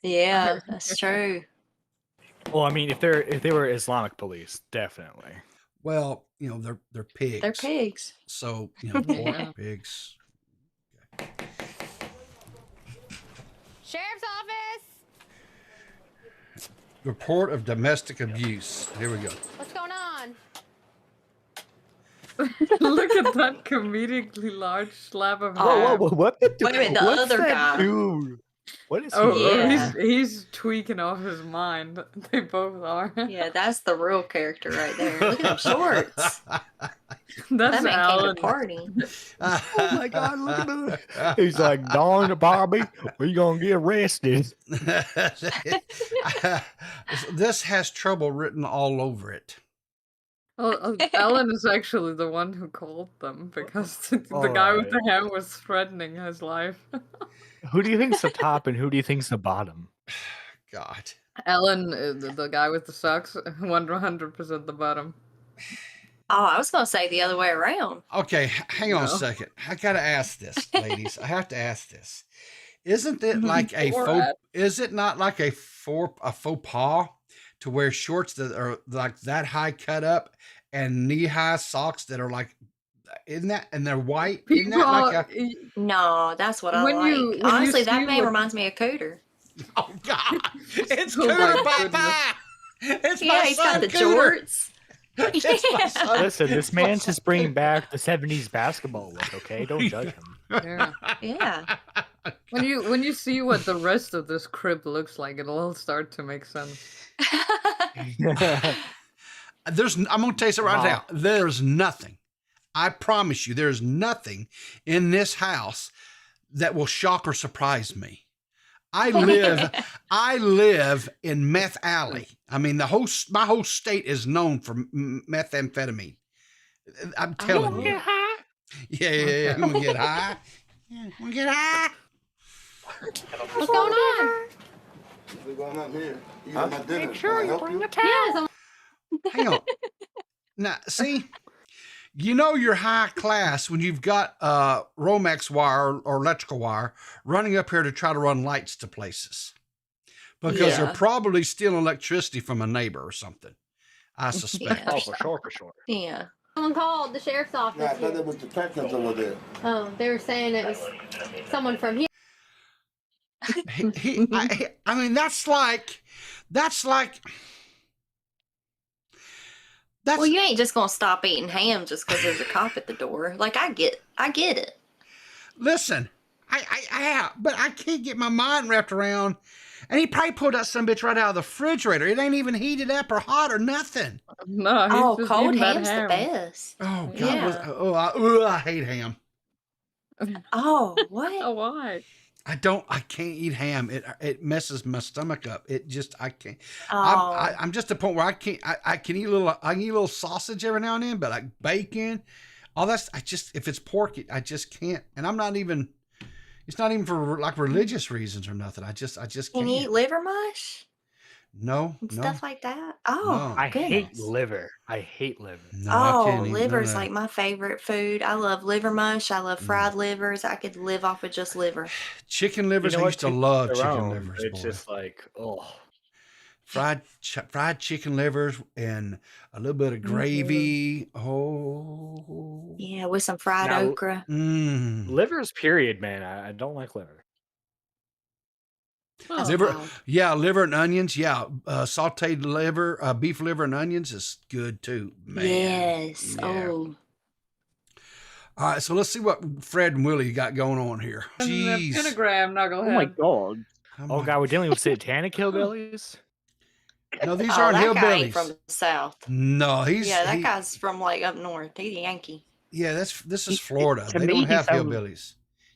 Yeah, that's true.
Well, I mean, if they were Islamic police, definitely.
Well, they're pigs.
They're pigs.
So, pork,
Yeah.
pigs.
Sheriff's office.
Report of domestic abuse. Here we go.
What's going on?
Look at that comedically large slab of
Oh,
ham.
What?
Wait a minute, the
what's
other
that
guy.
dude? What is he?
Yeah.
he's tweaking off his mind. They both are.
Yeah, that's the real character right there. Look at them shorts.
That's
That man came
Alan.
to party.
Oh my God! Look at that. He's like, darn it, Bobby, we're gonna get arrested.
This has trouble written all over it.
Well, Alan is actually the one who called them because the guy with the ham was threatening his life.
Who do you think's the top and who do you think's the bottom?
God.
Alan, the guy with the socks, 100% the bottom.
Oh, I was gonna say the other way around.
Okay, hang on a
No.
second. I gotta ask this, ladies. I have to ask this. Isn't it like a
Poor
faux?
Ed.
Is it not like a faux pas to wear shorts that are like that high cut up and knee high socks that are like, isn't that? And they're white. Isn't that like a?
No, that's what I
When
like.
you
Honestly, that
see
man
what-
reminds me of Cooter.
Oh God! It's
Oh, my
Cooter
goodness.
Papa. It's
Yeah,
my
he's
son
got the
Cooter.
jorts.
It's my son.
Listen, this
It's my
man's
son
just bringing
Cooter.
back the '70s basketball look. Okay, don't judge him.
Yeah.
Yeah.
When you see what the rest of this crib looks like, it'll all start to make sense.
I'm gonna tell you something right now. There's nothing. I promise you, there's nothing in this house that will shock or surprise me. I live in Meth Alley. I mean, my whole state is known for methamphetamine. I'm telling you. Yeah. You wanna get high? Yeah, wanna get high?
What's going on?
What's going on here? You got my dinner.
Sure, you bring the
Yes, I'm
Hang on. Now, see, you're high class when you've got Romex wire or electrical wire running up here to try to run lights to places. Because they're
Yeah.
probably stealing electricity from a neighbor or something. I suspect.
Yeah.
Oh, for sure.
Yeah.
someone called the sheriff's
Yeah, I
office.
thought
Here.
that was detectives over there.
Oh, they were saying it was someone from here.
I mean, that's like
Well, you ain't just gonna stop eating ham just because there's a cop at the door. Like I get it.
listen, but I can't get my mind wrapped around. And he probably pulled that son bitch right out of the refrigerator. It ain't even heated up or hot or nothing.
No, he's
Oh,
just
cold
eating that
ham's the
ham.
best.
Oh God!
Yeah.
I hate ham.
Oh,
Oh,
what?
why?
I can't eat ham. It messes my stomach up. I can't.
Oh,
I'm just at the point where I can't. I can eat a little sausage every now and then, but like bacon, all that's. If it's pork, I just can't. And I'm not even. It's not even for like religious reasons or nothing. I just
can
can't.
you eat liver mush
No,
and
no,
stuff like that? Oh,
No.
I hate
goodness.
liver. I hate liver.
no. I
Oh,
can't eat none of
liver's
that.
like my favorite food. I love liver mush. I love fried livers. I could live off of just liver.
Chicken livers. I used to
To
love
their
chicken
own,
livers.
It's
Boy.
just like, oh.
Fried chicken livers and a little bit of gravy. Oh.
Yeah, with some fried
Now-
okra.
Livers, period, man. I don't like liver.
Oh,
Liver,
wow.
yeah, liver and onions. Yeah, sautéed liver, beef liver and onions is good too. Man.
Yes.
Yeah.
Oh.
All right, so let's see what Fred and Willie got going on here. Jeez.
Pentagram, knucklehead.
Oh my god.
Come
Oh
on.
god, we're dealing with satanic hillbillies.
No, these
Oh,
aren't
that guy
hillbillies.
ain't from the south.
No,
Yeah, that
he-
guy's from like up north. He's a Yankee.
Yeah, this is Florida.
To
They
me,
don't
he
have
sounds-
hillbillies.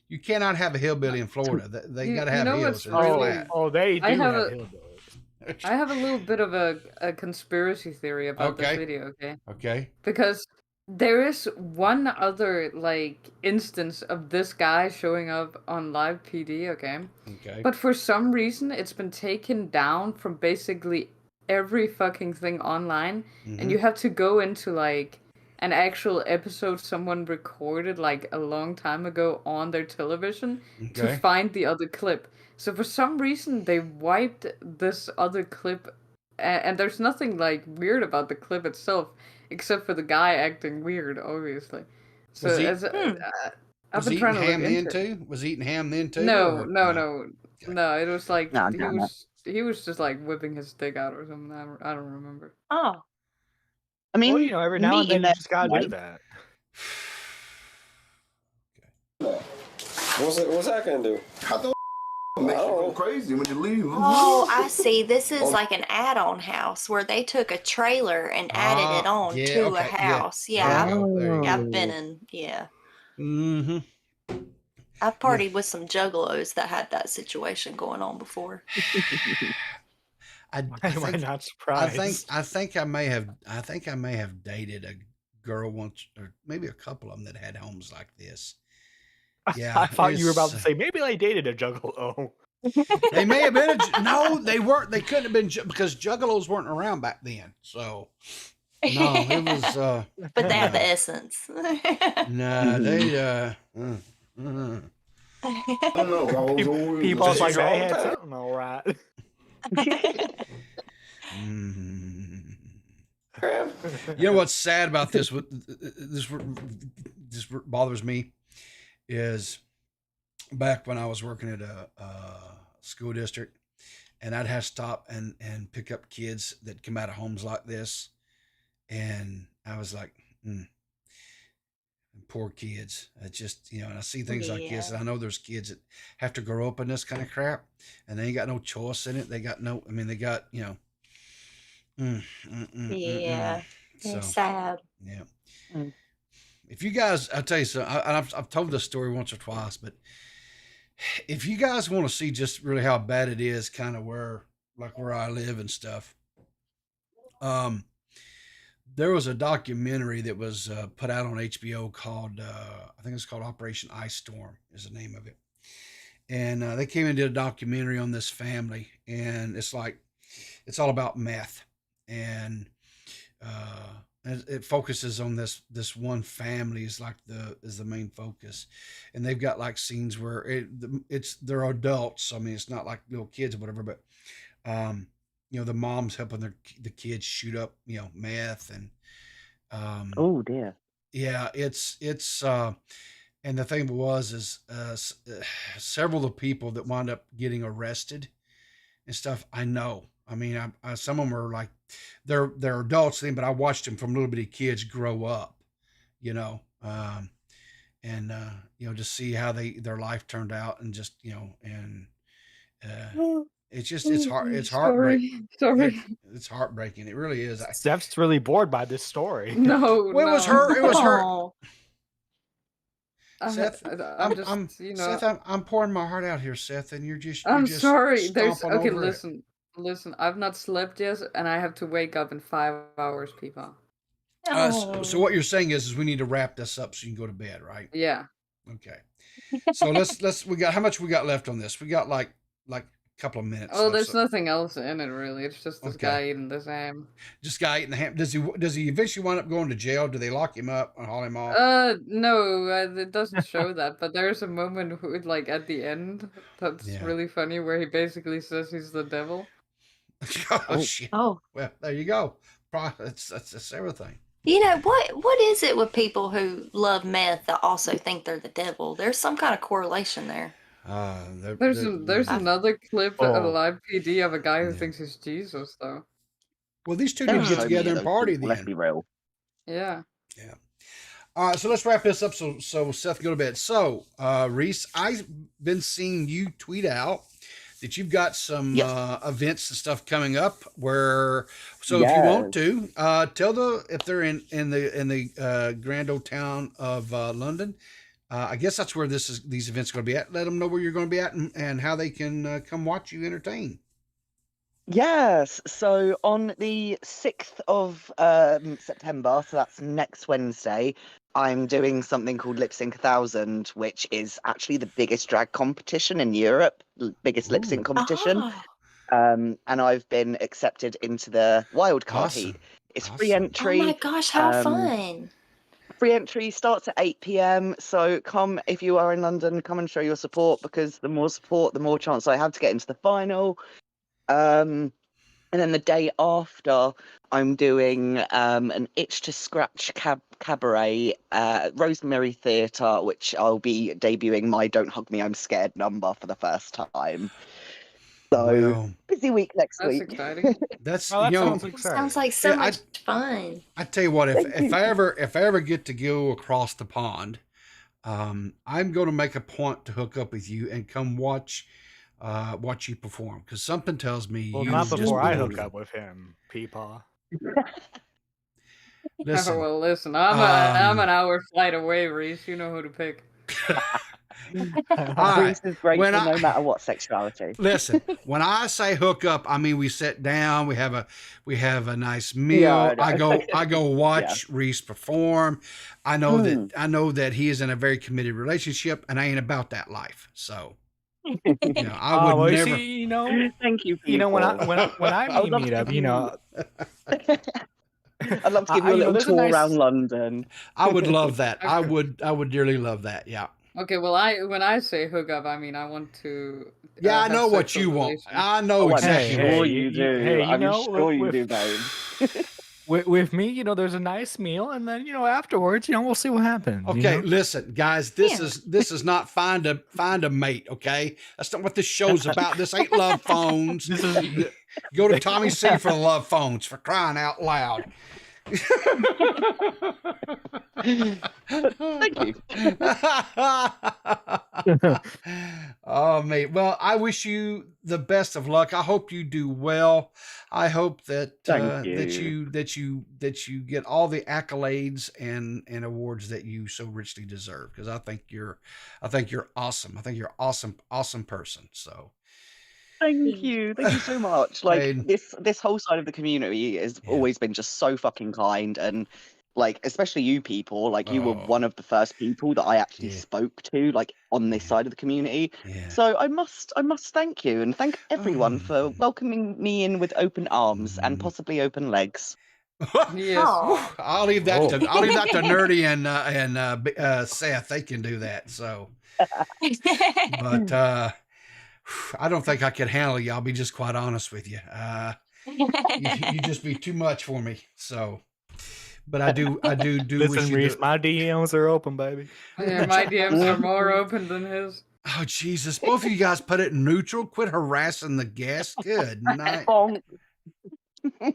You cannot have a hillbilly in Florida. They
You-
got to
you
have
know
hills.
what's
and it's
really-
flat.
Oh, they do
I
have
have a-
hillbillies.
I have a little bit of a conspiracy theory about
Okay.
this video, okay?
Okay.
Because there is one other like instance of this guy showing up on live PD, okay?
Okay.
But for some reason it's been taken down from basically every fucking thing online,
Mhm.
and you have to go into like an actual episode someone recorded like a long time ago on their television to
Okay.
find the other clip. So for some reason they wiped this other clip, and there's nothing like weird about the clip itself except for the guy acting weird, obviously. So
Was he
I've
was
been
he
trying
eating
to look
ham then
into it.
too? Was he eating ham then too?
No,
Or
no,
no?
no,
Okay.
no. It was like
No, damn it.
he was just like whipping his dick out or something. I don't remember.
Oh,
I mean,
Well, you know, every now and
meat in
then you
there,
just gotta do
right?
that.
What's that gonna do?
I thought makes you go crazy when you leave.
oh, I see. This is like an add-on house where they took a trailer and added it on
yeah,
to a
okay, yeah.
house.
There
Yeah,
you go, there you go.
I've been in. Yeah,
Mm-hmm.
I've partied with some juggalos that had that situation going on before.
I
Why am I
think
not
I
surprised?
think I may have dated a girl once, or maybe a couple of them that had homes like this. Yeah,
I thought you were about to
it's-
say maybe they dated a juggalo.
They may have been. No, they weren't. They couldn't have been because juggalos weren't around back then. So no, it was.
But they have the
no.
essence.
Nah, they.
I don't know.
People's like,
Just your
they
own
had
time.
something all right.
Mm.
Crap.
You know what's sad about this? This bothers me is back when I was working at a school district, and I'd have to stop and pick up kids that come out of homes like this, and I was like, poor kids. I just, and I see things like this, and I know there's kids that have to grow up in this kind of crap, and they ain't got no choice in it. They got no. I mean, they got
Yeah,
So
it's sad.
yeah.
Mm.
If you guys, I'll tell you something. I've told this story once or twice, but if you guys want to see just really how bad it is, kind of where I live and stuff, there was a documentary that was put out on HBO called, I think it's called Operation Ice Storm is the name of it. And they came and did a documentary on this family, and it's all about meth, and it focuses on this one family is the main focus, and they've got like scenes where they're adults. I mean, it's not like little kids or whatever, but the mom's helping the kids shoot up meth, and
Oh dear.
yeah, it's and the thing is several of the people that wind up getting arrested and stuff, I know. I mean, some of them are like they're adults then, but I watched them from little bitty kids grow up, and just see how their life turned out, and just and it's heartbreaking.
Sorry.
It's heartbreaking. It really is.
Steph's really bored by this story.
No,
Well, it was
no.
her. It was her.
Oh,
Seth,
I'm just,
Seth, I'm pouring my heart out here, Seth, and you're just.
I'm
just
sorry.
stomping over it.
Listen. I've not slept yet, and I have to wake up in 5 hours, people.
So what you're saying is we need to wrap this up so you can go to bed, right?
Yeah.
Okay. So we got how much we got left on this? We got like a couple of minutes.
Oh,
left,
there's
so-
nothing else in it really. It's just this
Okay.
guy eating this ham.
Just guy eating the ham. Does he eventually wind up going to jail? Do they lock him up and haul him off?
No, it doesn't show that. But there's a moment like at the end that's
Yeah.
really funny where he basically says he's the devil.
Oh shit.
oh.
Well, there you go. That's everything.
You know what is it with people who love meth that also think they're the devil? There's some kind of correlation there.
There's another clip at
Oh.
Live PD of a guy who
Yeah.
thinks he's Jesus though.
Well, these two
There
need
are
to get
so many
together
of
and
those
party
people, let's
then.
be real.
Yeah.
Yeah. All right, so let's wrap this up so Seth can go to bed. So, Reese, I've been seeing you tweet out that you've got some
Yes.
events and stuff coming up if you want to tell if they're in the grand old town of London. I guess that's where these events are going to be at. Let them know where you're going to be at and how they can come watch you entertain.
Yes. So on the 6th of September, so that's next Wednesday, I'm doing something called Lip Sync 1000, which is actually the biggest drag competition in Europe, biggest lip sync competition.
Oh,
And I've been accepted into the wildcard
Awesome.
heat. It's free
Awesome.
oh
entry.
my gosh, how
Um,
fun.
Free entry starts at 8 p.m. So come, if you are in London, come and show your support, because the more support, the more chance I have to get into the final. And then the day after, I'm doing an Itch to Scratch cabaret, Rosemary Theatre, which I'll be debuting my Don't Hug Me, I'm Scared number for the first time. So,
Well,
busy week next
That's
week.
exciting.
that's
Oh, that
you know,
sounds exciting.
Sounds like so
Yeah,
much fun.
I tell you what,
Thank
if
you.
I ever get to go across the pond, I'm going to make a point to hook up with you and come watch you perform, because something tells me
Well,
you
not
just
before I hook
beautiful.
up with him, Peepaw.
Listen,
Oh, well, listen, I'm an
um,
hour flight away, Reese. You know who to pick.
all right.
Reese is grateful
When
no matter what sexuality.
listen, when I say hook up, I mean we sit down, we have a nice
Yeah,
meal.
I know.
I go
Yeah.
watch Reese perform. I know
Mm.
that he is in a very committed relationship, and I ain't about that life. So I
Oh,
would
well, you
never.
see, you know,
Thank you,
when I
people.
I
I would love
meet
to
up,
give
you
you.
know,
I'd love to give you a little
there's a
tour
nice.
around London.
I would love that. I
Okay.
would dearly love that. Yeah.
Okay, well, when I say hook up, I mean I want to
Yeah, I
have
know what
sexual
you want.
relations.
I know
Oh, I'm
exactly what
sure
you
you do.
you
I'm
know,
sure you do, babe.
with me, you know, there's a nice meal, and then afterwards, we'll see what happens.
Okay, listen, guys. This is not find a mate. Okay, that's not what this show's about. This ain't love phones.
This is
Go to Tommy C for the love phones, for crying out loud.
Thank you.
Oh, mate. Well, I wish you the best of luck. I hope you do well. I hope that
Thank
you get all the accolades and awards that you so richly deserve. Because I think you're awesome. I think you're awesome person. So
Thank you. Thank you so much. Like,
hey,
this whole side of the community has
yeah.
always been just so fucking kind, and like, especially you people, like, you were
Oh,
one of the first people that I actually
yeah,
spoke to, like, on this
yeah,
side of the community.
yeah.
So I must thank you, and thank everyone for
Mm.
welcoming me in with open arms and
Mm.
possibly open legs.
Yes.
Oh,
I'll leave that to Nerdy and Seth. They can do that. So, but I don't think I could handle you. I'll be just quite honest with you. You just be too much for me. So, but I do wish
Listen,
you
Reese, my DMs are open, baby.
Yeah, my DMs are more open than his.
Oh, Jesus. Both of you guys put it in neutral. Quit harassing the guests. Good night.
Bonk.
All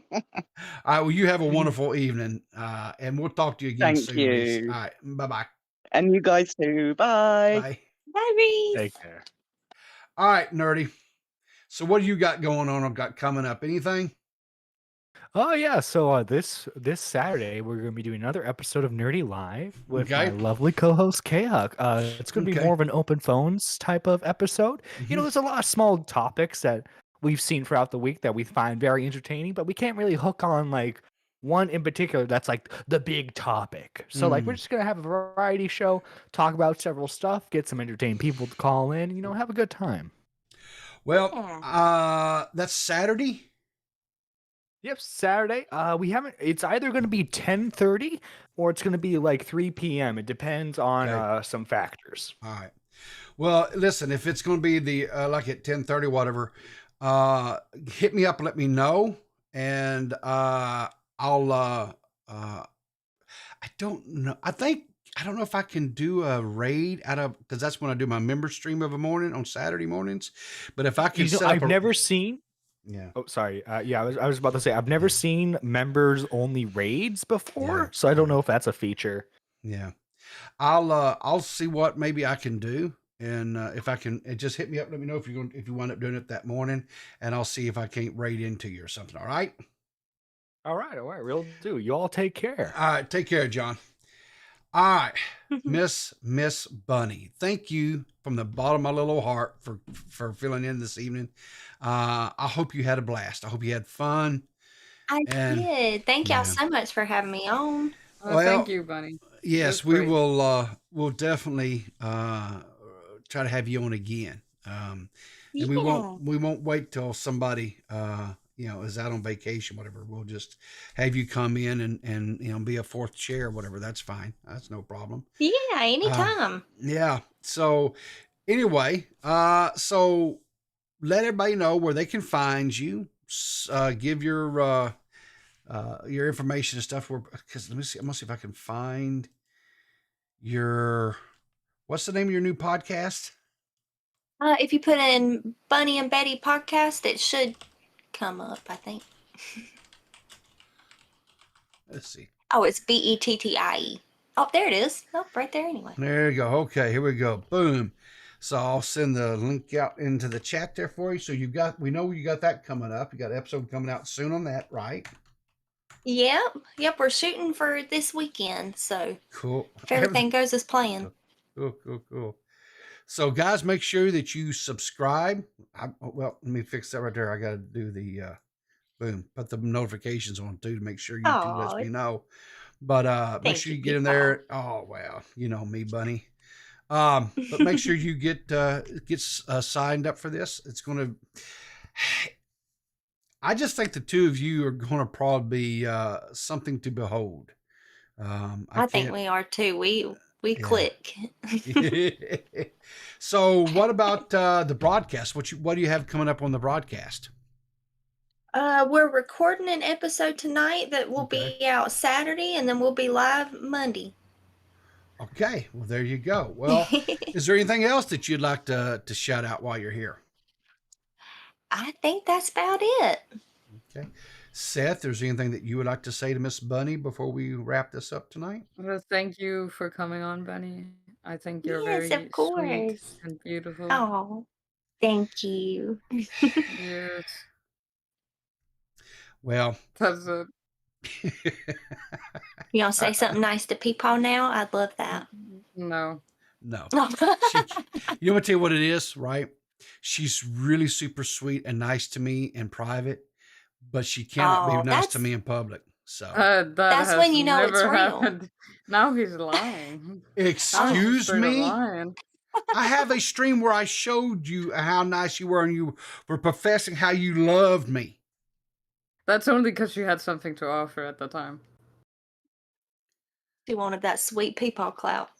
right. Well, you have a wonderful evening. And we'll talk to you again
Thank
soon, Reese.
you.
All right. Bye-bye.
And you guys too. Bye.
Bye.
Bye, Reese.
Take care.
All right, Nerdy. So what do you got going on or got coming up? Anything?
Oh yeah, so this Saturday we're going to be doing another episode of Nerdy Live with my
Okay.
lovely co-host Kayuk. It's going to be
Okay.
more of an open phones type of episode.
Mhm.
There's a lot of small topics that we've seen throughout the week that we find very entertaining, but we can't really hook on like one in particular that's like the big topic. So like we're
Mm.
just going to have a variety show, talk about several stuff, get some entertaining people to call in, have a good time.
Well,
Yeah.
that's Saturday.
Yep, Saturday. It's either going to be 10:30 or it's going to be like 3 p.m. It depends on
Okay.
some factors.
All right. Well, listen, if it's going to be the like at 10:30, whatever, hit me up and let me know, and I'll I don't know. I don't know if I can do a raid because that's when I do my member stream of a morning on Saturday mornings. But if I can set up
I've never seen.
yeah.
Oh, sorry. Yeah, I was about to say I've never seen members only raids before,
Yeah,
so I don't know if that's a feature.
Yeah. I'll see what maybe I can do. And if I can, just hit me up. Let me know if you wind up doing it that morning, and I'll see if I can't raid into you or something. All right.
All right, will do. You all take care.
All right. Take care, John. All right, Miss Bunny. Thank you from the bottom of my little heart for filling in this evening. I hope you had a blast. I hope you had fun.
I did. Thank y'all
Yeah.
so much for having me on.
Oh,
Well,
thank you, Bunny.
Yes,
That's
we
great.
will. We'll definitely try to have you on again. And we
Yeah.
won't wait till somebody is out on vacation, whatever, we'll just have you come in and be a fourth chair, whatever. That's fine. That's no problem.
Yeah, anytime.
Yeah. So anyway, so let everybody know where they can find you. Give your information and stuff. Because let me see. I'm gonna see if I can find what's the name of your new podcast?
If you put in Bunny and Betty podcast, it should come up, I think.
Let's see.
Oh, it's BETTIE. Oh, there it is. Oh, right there anyway.
There you go. Okay, here we go. Boom. So I'll send the link out into the chat there for you. So we know you got that coming up. You got an episode coming out soon on that, right?
Yep. We're shooting for this weekend, so
cool.
If everything goes as planned.
Cool. So guys, make sure that you subscribe. Well, let me fix that right there. I got to do the boom. Put the notifications on too to make sure YouTube lets me know. But make sure you get in there. Oh well, you know me, Bunny. But make sure you get signed up for this. It's going to. I just think the two of you are going to probably be something to behold.
I think we are too. We click.
So, what about the broadcast? What do you have coming up on the broadcast?
We're recording an episode tonight that will be out Saturday, and then we'll be live Monday.
Okay, well there you go. Well, is there anything else that you'd like to shout out while you're here?
I think that's about it.
Okay. Seth, is there anything that you would like to say to Miss Bunny before we wrap this up tonight?
Well, thank you for coming on, Bunny. I think you're very sweet and beautiful.
Oh, thank you.
Yes.
Well,
that's it.
You want to say something nice to people now? I'd love that.
No.
You know what, tell you what it is, right? She's really super sweet and nice to me in private, but she cannot be nice to me in public. So
that's when you know it's real.
Happened. Now he's lying.
Excuse me? I have a stream where I showed you how nice you were and you were professing how you loved me.
That's only because she had something to offer at the time.
She wanted that sweet peepaw clout.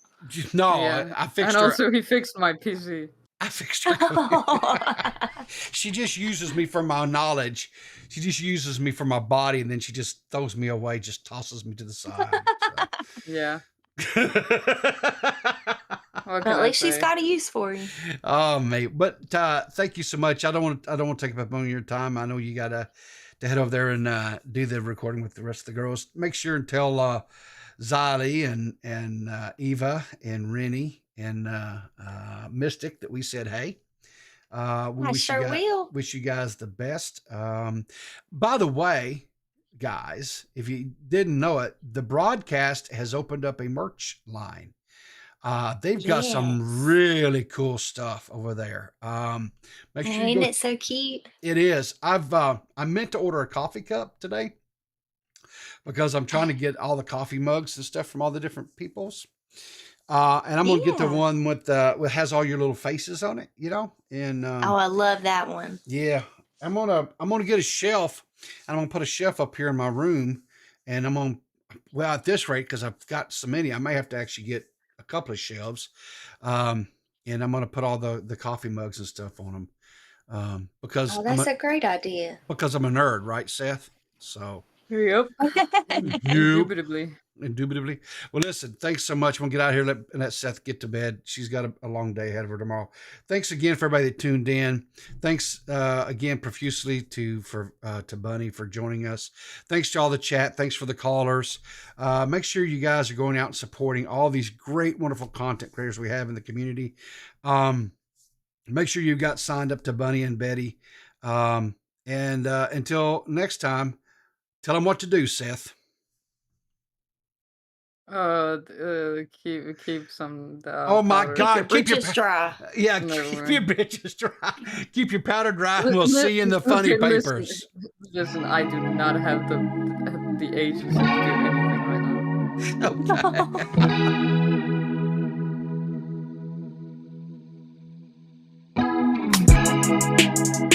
No, yeah. I fixed her.
And also he fixed my PC.
I fixed her. She just uses me for my knowledge. She just uses me for my body, and then she just throws me away, just tosses me to the side. So.
Yeah.
But at least she's got a use for you.
Oh, mate. But thank you so much. I don't want to take up on your time. I know you got to head over there and do the recording with the rest of the girls. Make sure and tell Zali and Eva and Rennie and Mystic that we said hey.
I sure will.
Wish you guys the best. By the way, guys, if you didn't know it, the broadcast has opened up a merch line. They've got some really cool stuff over there. Make sure
Ain't it so cute?
It is. I meant to order a coffee cup today because I'm trying to get all the coffee mugs and stuff from all the different peoples. And I'm gonna get the one with has all your little faces on it, you know. And
oh, I love that one.
Yeah, I'm gonna get a shelf, and I'm gonna put a shelf up here in my room, and at this rate, because I've got so many, I may have to actually get a couple of shelves, and I'm gonna put all the coffee mugs and stuff on them, because
that's a great idea.
Because I'm a nerd, right, Seth? So.
Yep.
Indubitably. Well, listen, thanks so much. We'll get out of here and let Seth get to bed. She's got a long day ahead of her tomorrow. Thanks again for everybody that tuned in. Thanks again profusely to Bunny for joining us. Thanks to all the chat. Thanks for the callers. Make sure you guys are going out and supporting all these great, wonderful content creators we have in the community. Make sure you got signed up to Bunny and Betty. And until next time, tell them what to do, Seth.
Keep some.
Oh my God!
Keep your britches dry.
Yeah, keep your britches dry. Keep your powder dry, and we'll see you in the funny papers.
Listen, I do not have the age to do anything right now. Okay.